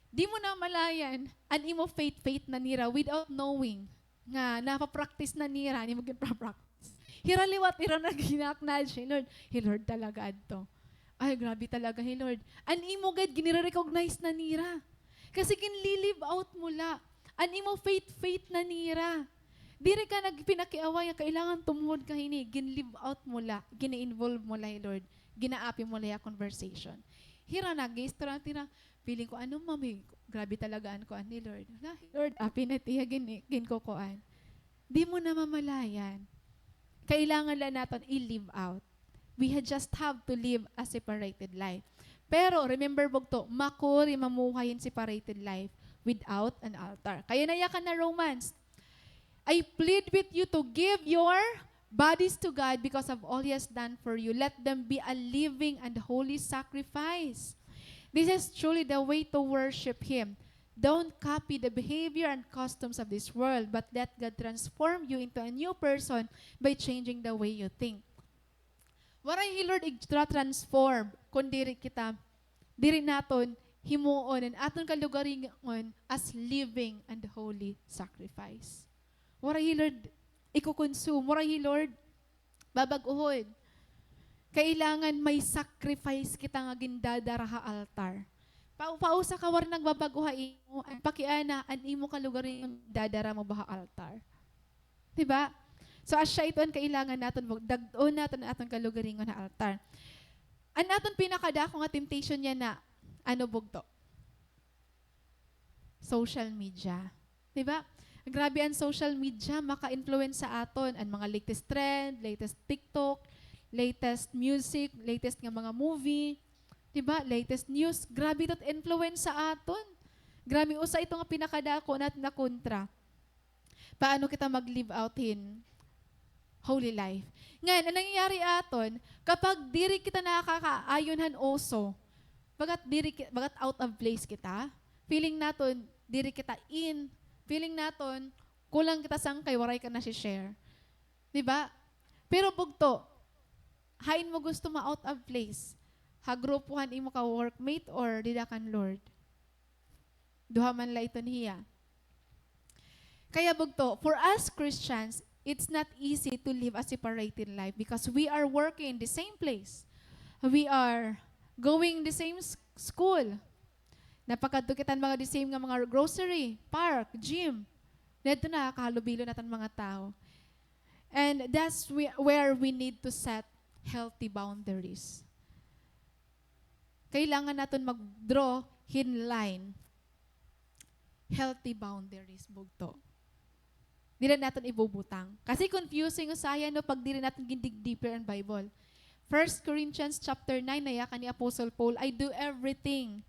di mo na malayan, an imo faith na nira without knowing nga napapractice na nira, ni mag-practice. Hiraliwat, ira na ginaknad siya, Lord. Hey, Lord, talaga adto. Ay, grabe talaga, hey, Lord. An imo gad, ginire-recognize na nira. Kasi ginlilive out mula. An imo faith na nira. Diri ka nagpinakiaway, kailangan tumuhod ka hini, ginlive out mula, gina-involve mula, hey, Lord. Ginaapi mula yung conversation. Hira na, guys, tira, feeling ko, ano, mami, grabe talagaan ko, ni Lord. Lord, api na tiya, ginkokoan. Di mo na mamalayan. Kailangan lang natin i-live out. We just have to live a separated life. Pero, remember bugto, makuri mamuhayin separated life without an altar. Kaya nayakan na Romans. I plead with you to give your bodies to God because of all He has done for you. Let them be a living and holy sacrifice. This is truly the way to worship Him. Don't copy the behavior and customs of this world, but let God transform you into a new person by changing the way you think. Waray Lord transform kung diri kita, diri naton himuon and aton kalugaringon as living and holy sacrifice. Waray Lord iko-consume. Waray Lord babag-uhod. Kailangan may sacrifice kita nga gindadara ha altar. Pausa ka war nagbabaguhay mo, ang pakiana, an imo kalugarin dadara mo baha altar. Diba? So as siya ito ang kailangan natin, dagdoon natin ang atong kalugarin na altar. An aton pinakadako nga temptation niya na, ano bugto? Social media. Diba? Grabe ang social media, maka-influence sa aton, ang mga latest trend, latest TikTok, latest music, latest nga mga movie, diba? Latest news, grabe ito't influence sa aton. Grabe usa ito nga pinakadako natin na kontra. Paano kita mag-live out in holy life? Ngayon, ang nangyayari aton, kapag diri kita nakakaayonhan also, bagat out of place kita, feeling naton, diri kita in, feeling naton, kulang kita sangkay, waray ka na si-share. Diba? Pero bugto, hain mo gusto ma-out of place, hagrupuhan imo ka workmate or didakan Lord. Duha man la ito niya. Kaya bugto, for us Christians, it's not easy to live a separated life because we are working in the same place. We are going the same school. Napakadukitan mga the same nga mga grocery, park, gym. Dito na kahalubilo natin mga tao. And that's where we need to set healthy boundaries. Kailangan natin mag-draw in line. Healthy boundaries, bugto. Di rin natin ibubutang. Kasi confusing usaya no pag di rin natin gindig deeper ang Bible. 1 Corinthians chapter 9 na yakan ni Apostle Paul, I do everything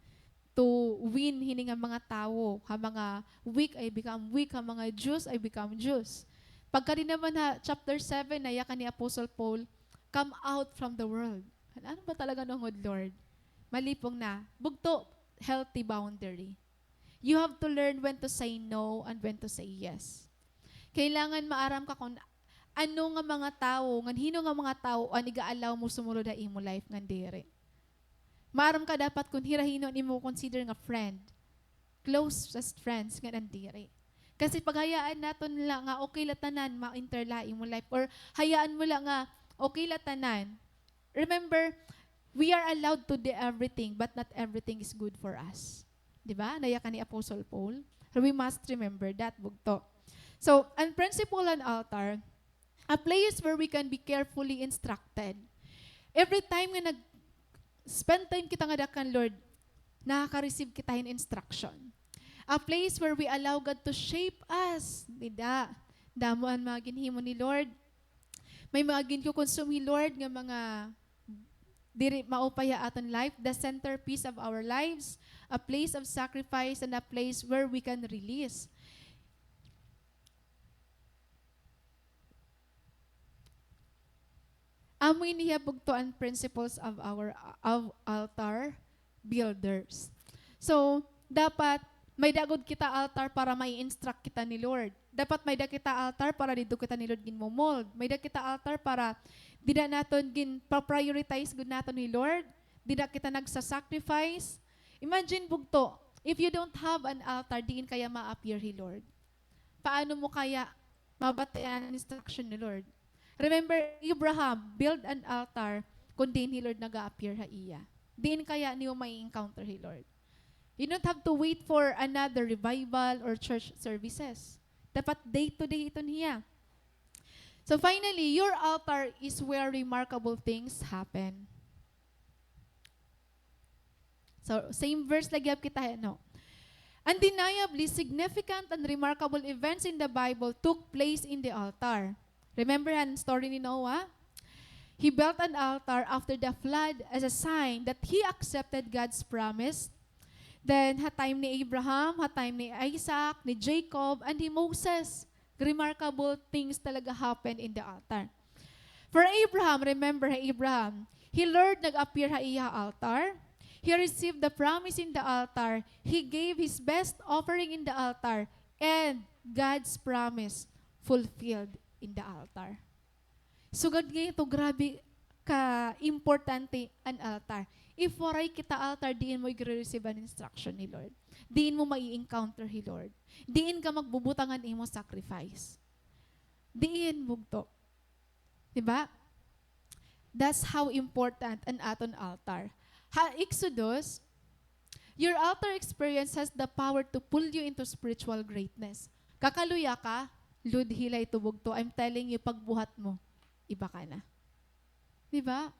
to win hini nga mga tawo, ha mga weak ay become weak, ha mga Jews ay become Jews. Pagka rin naman ha, chapter 7, na yakan ni Apostle Paul, come out from the world. Ano ba talaga ng Lord? Malipong na. Bugto, healthy boundary. You have to learn when to say no and when to say yes. Kailangan maaram ka kung ano nga mga tao, hino nga mga tao, ang iga-allow mo sumulod na imo life nga dire. Maaram ka dapat kung hirahinon imo consider nga friend, closest friends nga nandire. Kasi paghayaan naton lang nga okay latanan ma-interlain mo life, or hayaan mo lang nga okay latanan. Remember, we are allowed to do everything, but not everything is good for us. Diba? Naya ka ni Apostle Paul. We must remember that, bugto. So, ang principle and altar, a place where we can be carefully instructed. Every time nga spend time kita nga dakan, Lord, nakaka-receive kita in instruction. A place where we allow God to shape us. Dida, damuan mga ginhimo ni Lord. May mga ginkukonsume ni Lord nga mga diri maupaya aton life, the centerpiece of our lives, a place of sacrifice and a place where we can release. Amoy niya bugtuan principles of our altar builders. So, dapat may dagod kita altar para may instruct kita ni Lord. Dapat may da kita altar para dito kita ni Lord ginmomold. May da kita altar para di na naton prioritize gud naton ni Lord. Di na kita nagsa-sacrifice. Imagine bugto, if you don't have an altar, diin kaya ma-appear ni Lord. Paano mo kaya mabatayan ang instruction ni Lord? Remember, Abraham build an altar kung din ni Lord nag-a-appear ha iya. Diin kaya niyo may encounter ni Lord. You don't have to wait for another revival or church services. Dapat day-to-day ito niya. So finally, your altar is where remarkable things happen. So same verse lagi kita no. Undeniably significant and remarkable events in the Bible took place in the altar. Remember ang story ni Noah? He built an altar after the flood as a sign that he accepted God's promise. Then, time ni Abraham, time ni Isaac, ni Jacob, and ni Moses. Remarkable things talaga happen in the altar. For Abraham, remember Abraham, he Lord nag-appear ha iya altar. He received the promise in the altar. He gave his best offering in the altar. And God's promise fulfilled in the altar. Sugad nga ito, grabe ka-importante ang altar. If waray kita altar, diin mo i-receive an instruction ni Lord. Diin mo mai-encounter ni Lord. Diin ka magbubutangan imo sacrifice. Diin mugto. Diba? That's how important an aton altar. Exodus, your altar experience has the power to pull you into spiritual greatness. Kakaluya ka, Lord, hilay tubog to. I'm telling you, pagbuhat mo, iba ka na. Diba?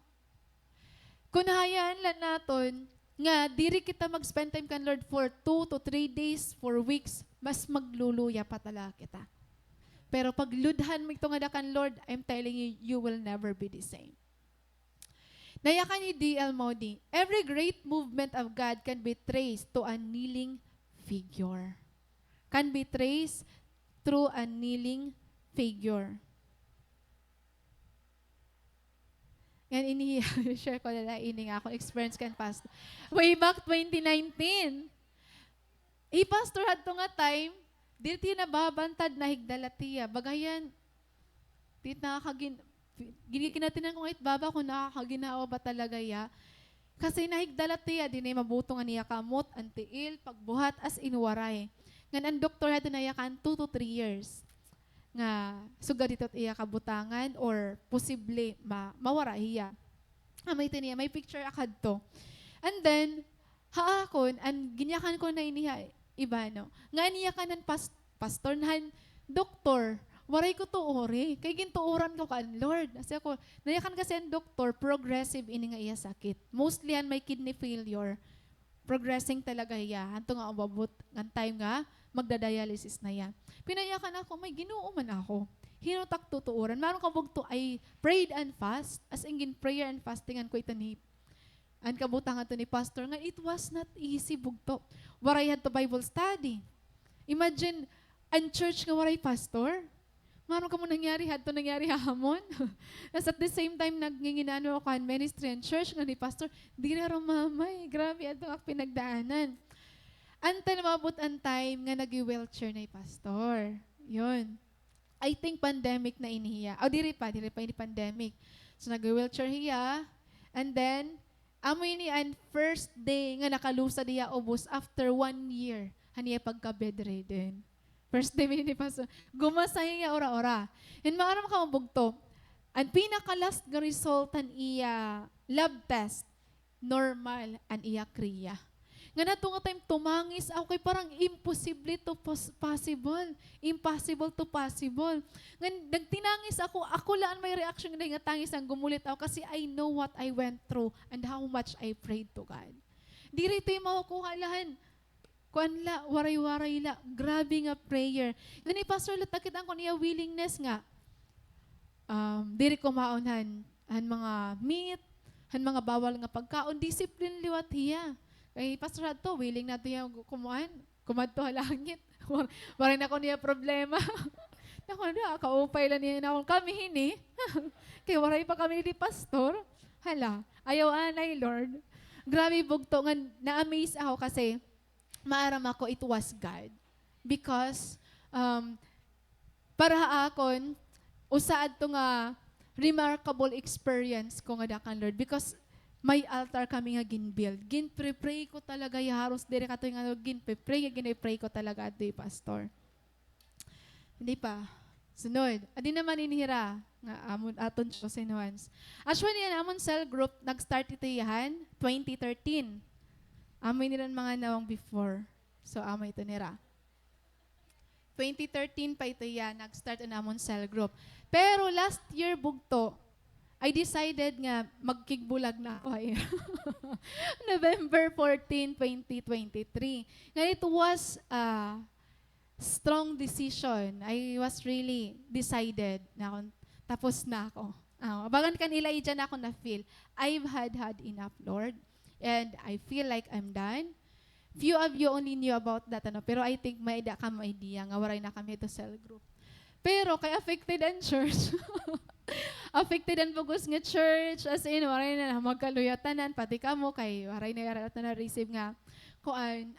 Kung hayaan lang natin, nga, diri kita mag-spend time kan Lord for 2 to 3 days, 4 weeks, mas magluluya pa talaga kita. Pero pag ludhan mo ito nga kan Lord, I'm telling you, you will never be the same. Nayakan ni D.L. Moody, every great movement of God can be traced to a kneeling figure. Can be traced through a kneeling figure. Yan, share ko nila ini nga akong experience kan pastor. Way back 2019. Pastor had to nga time, dito nababantad na higdalatiya. Bagayan, dito ginatinan ko ngayit baba kung nakakaginawa ba talaga ya. Kasi nahigdalatiya, din ay mabuto nga niya kamot, antiil, pagbuhat, as inuwaray. Ngan ang doktor had na yakan 2 to 3 years. Nga sugad ito iya kabutangan or posible mawara iya. May tiniya, may picture akad to. And then, haakon, and ginyakan ko na iniya, iba no. Nga niya ka ng pastor, nahan, doktor, waray ko to ori. Kay gintuoran ko ka, Lord. Kasi ako, nayakan kasi ang doktor, progressive ini nga iya sakit. Mostly yan may kidney failure. Progressing talaga iya. Hanto nga umabot, ng time nga, magdadialysis na yan. Pinayakan ako, may Ginoo man ako. Hinutak tutuoran. Maron ka bugto ay prayed and fast. As in prayer and fastingan ko ito ni Ang kabutangan to ni pastor nga, it was not easy bugto. Waray had to Bible study. Imagine, ang church nga waray pastor. Maron ka mo nangyari, had to nangyari hamon. As at the same time, nagninginano ako ang ministry and church nga ni pastor, di na mamay. Grabe, ito ang pinagdaanan. Anta mabot ang time nga nag-wheelchair na pastor. Yun. I think pandemic na inihiya. O, diri pa, hindi pandemic. So, nag-wheelchair hiya. And then, amoy ni ang first day nga nakalusa diya ubos after 1 year. Haniya pagka-bedridden. First day ni pastor. Gumasay niya ora-ora. And maaram ka mabugto. Ang pinaka-last nga resultan iya lab test, normal ang iya kriya. Nga nato nga time tumangis ako kay parang impossible to possible. Impossible to possible. Nga nagtinangis ako laan may reaction nga tangis ang gumulit ako kasi I know what I went through and how much I prayed to God. Di rito yung makukuha lahan. Kuanla, waray-waray la. Grabe nga prayer. Gani pastor latakit ang niya willingness nga. Diri ko maunhan han mga meat, han mga bawal nga pagkaon, discipline liwat hiya. Kay pastor to willing na to yung kumuan, kumadto halangit. Waray na ko niya problema. Nako na kaupay lang niya na kami hini. Kay waray pa kami ni pastor. Hala, ayaw anay Lord. Grabe bugto nga na-amaze ako kasi maaram ako, it was God. Because, para akon, usaad to nga remarkable experience ko nga dakan Lord. Because, may altar kami nga ginbuild. Ginpre-pray ko talaga, haros dire kato nga ginpre-pray ko talaga ato pastor. Hindi pa. Sunod. Adi naman inhira nga amon aton siya sinuans. Actually, yan amon cell group, nag-start ito yan, 2013. Amoy nila mga nawang before. So, amoy ito nila. 2013 pa ito yan, nag-start na amon cell group. Pero last year, bugto, I decided nga magkigbulag na ako. November 14, 2023. Nga it was a strong decision. I was really decided na ako, tapos na ako. Bagan kanila, dyan ako na-feel. I've had enough, Lord. And I feel like I'm done. Few of you only knew about that, pero I think may idea nga waray na kami ito cell group. Pero kay affected ang church. Affected ang bugos nga church, as in, waray na magkaluyatanan, pati ka mo, kay waray na yarat na receive nga kuan,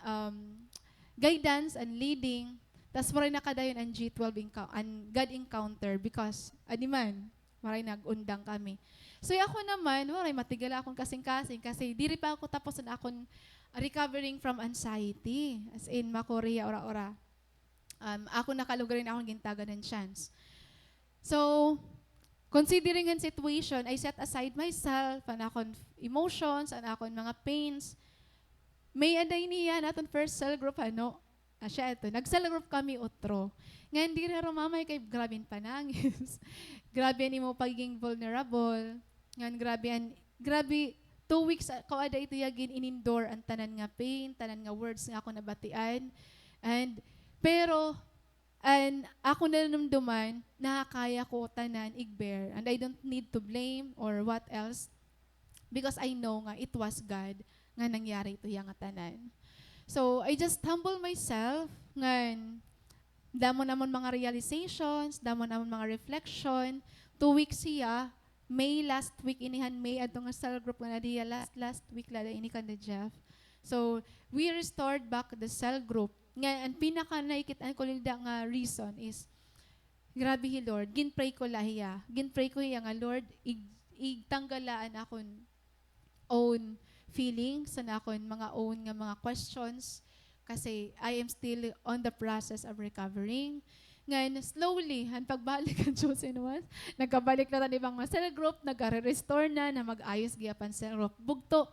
guidance and leading, tas waray na kadayon ang G12 and God encounter because, adiman, waray nag-undang kami. So ako naman, waray matigala akong kasing-kasing kasi diri pa ako tapos na akong recovering from anxiety. As in, makoriya, ora-ora. Ako nakalugarin akong gintaga ng chance. So, considering ang situation, I set aside myself, ang akong emotions, ang akong mga pains. May aday niya natin first cell group, siya ito, nag-cell group kami utro. Ngayon, di na rumamay kay grabing panangis. Grabe ni mo pagiging vulnerable. Ngayon, grabe, 2 weeks ko ada ito yagin in-indoor ang tanan nga pain, tanan nga words nga ako nabatian. Pero ako nanumduman, nakakaya ko tanan igbear. And I don't need to blame or what else. Because I know nga, it was God nga nangyari ito yung tanan. So, I just humble myself. Ngayon, damo namon mga realizations, damo namon mga reflection. 2 weeks siya, May last week inihan May adto nga cell group nga diya last week lada ini kan Jeff. So we restored back the cell group. Nga ang pinaka naikitaan ko nila nga reason is grabe hi Lord, ginpray ko lahiya. Ginpray ko hiya nga Lord, igtanggalaan akon own feelings na akon mga own nga mga questions kasi I am still on the process of recovering. Ngayon, slowly, han pagbalik ang Diyos inuwas, nagkabalik na tayo ibang mga cell group, nag-restore na mag-ayos giyapan cell group. Bugto,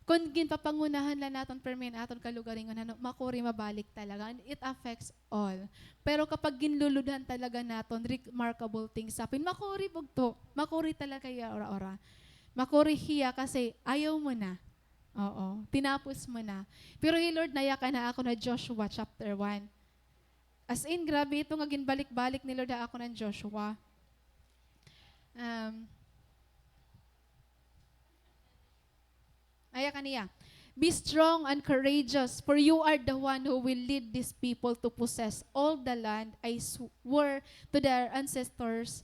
kung ginpapangunahan lang natin permin aton kalugaringon, makuri mabalik talaga. And it affects all. Pero kapag ginluludan talaga naton, remarkable things happen. Makuri bugto, makuri talaga ya ora-ora. Makuri hiya kasi ayaw mo na. Oo, tinapos mo na. Pero Lord, naya ka na ako na Joshua chapter 1. As in, grabe ito nga ginbalik-balik ni Lord ako ng Joshua. Aya kaniya. Be strong and courageous, for you are the one who will lead these people to possess all the land I swore to their ancestors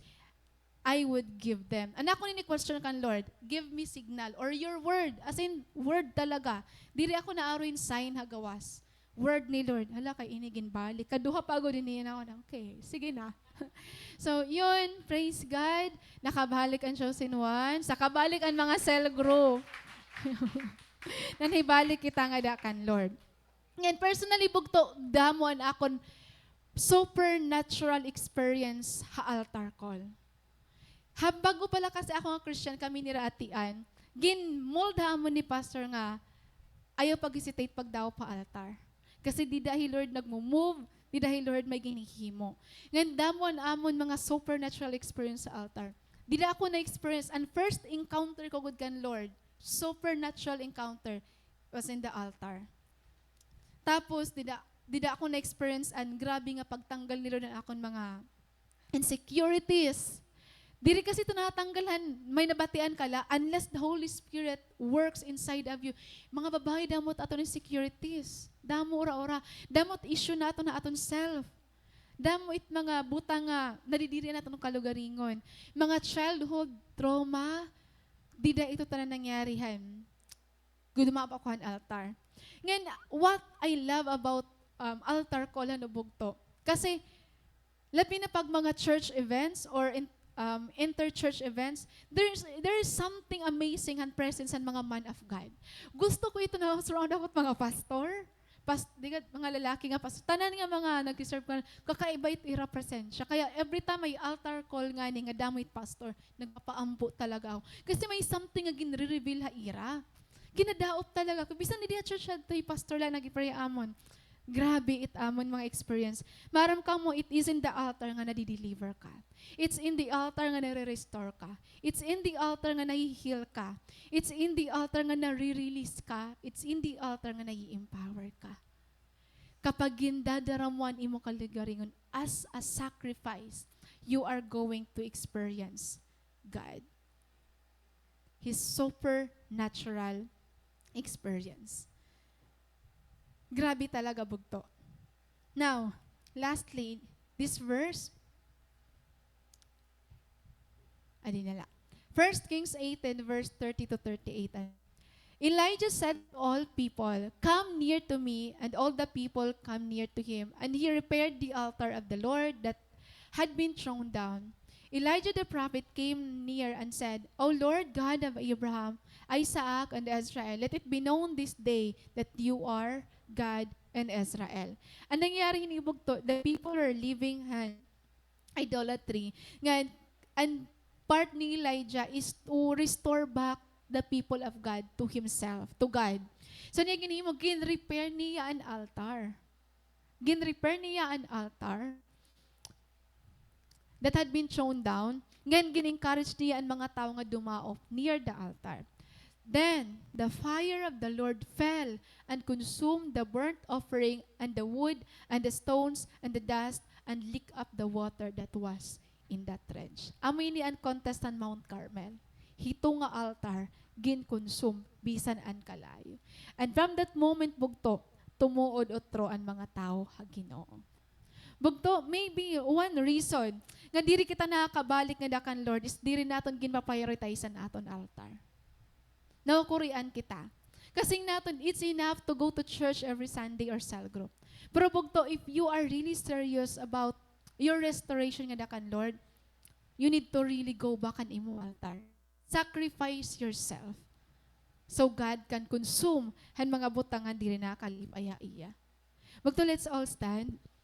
I would give them. Anak ko ni question kan Lord, give me signal or your word, as in word talaga. Diri ako naaroin sign hagawas. Word ni Lord. Hala kay inigin balik. Kaduha pagod din niya ako. Okay, sige na. So, yun, praise God. Nakabalik ang chosen one. Sa kabalik ang mga cell group. Nanibalik kita nga dakan, Lord. Ngayon, personally, bugto, damuan akon supernatural experience ha altar call. Bago pala kasi ako nga Christian, kami ni Raatian, gin-mold mo ni Pastor nga, ayaw pag-hesitate pag daw pa altar. Kasi di dahil Lord nagmo-move, di dahil Lord may ginihimo. Ngayon, damon amon mga supernatural experience sa altar. Di da ako na-experience, and first encounter ko with kan Lord, supernatural encounter, was in the altar. Tapos, di da ako na-experience, and grabe nga pagtanggal ni Lord ng akong mga insecurities. Diri kasi ito natanggalan, may nabatian kala, unless the Holy Spirit works inside of you. Mga babae, damot aton insecurities. Damo ora-ora. Damot issue na ato na aton self. Damo it mga butang nga, nadidiri na aton kalugaringon. Mga childhood trauma, di da ito tanan nangyarihan. Guduma pa ko ang altar. Ngayon, what I love about altar call na bugto, kasi labi na pag mga church events or inter-church events, there is something amazing and presence ng mga man of God. Gusto ko ito na surround ako mga pastor, mga lalaki nga pastor, tanan nga mga nag-serve ka, kakaiba ito i-represent siya. Kaya every time may altar call nga ni nga damoy pastor, nagpapaampo talaga ako. Kasi may something nga ginre-reveal ha ira. Ginadaot talaga. Kung bisan hindi church siya ito, pastor lang nag-pray amon. Grabe it amon mga experience. Maram ka mo, it is in the altar nga nadi-deliver ka. It's in the altar nga nare-restore ka. It's in the altar nga nahi-heal ka. It's in the altar nga nare-release ka. It's in the altar nga nahi-empower ka. Kapag gindadaramuan imo kaligaringon as a sacrifice, you are going to experience God. His supernatural experience. Grabe talaga bugto. Now, lastly, this verse, adinala. 1 Kings 18 verse 30 to 38. Elijah said to all people, "Come near to me," and all the people come near to him. And he repaired the altar of the Lord that had been thrown down. Elijah the prophet came near and said, "O Lord God of Abraham, Isaac, and Israel, let it be known this day that you are God and Israel." Ang nangyari hinibugto, the people are living idolatry. And part ni Elijah is to restore back the people of God to himself, to God. So niya ginimo, gin-repair niya an altar. Gin-repair niya an altar that had been thrown down. Ngayon, gin-encourage niya ang mga tao nga dumaop near the altar. Then the fire of the Lord fell and consumed the burnt offering and the wood and the stones and the dust and licked up the water that was in that trench. Amoy ni ang contest on Mount Carmel. Hito nga altar, gin-consume, bisan an kalayo. And from that moment, bugto, tumuod otro ang mga tao ha Ginoo. Bugto, maybe one reason nga diri kita nakakabalik nga dakan Lord is diri naton ginpa-prioritize aton altar. Nakukurian kita. Kasi natin, it's enough to go to church every Sunday or cell group. Pero bugto, if you are really serious about your restoration nga dakan Lord, you need to really go back and imo altar. Sacrifice yourself so God can consume han mga butangan diri na kalipaya iya. Bugto, let's all stand.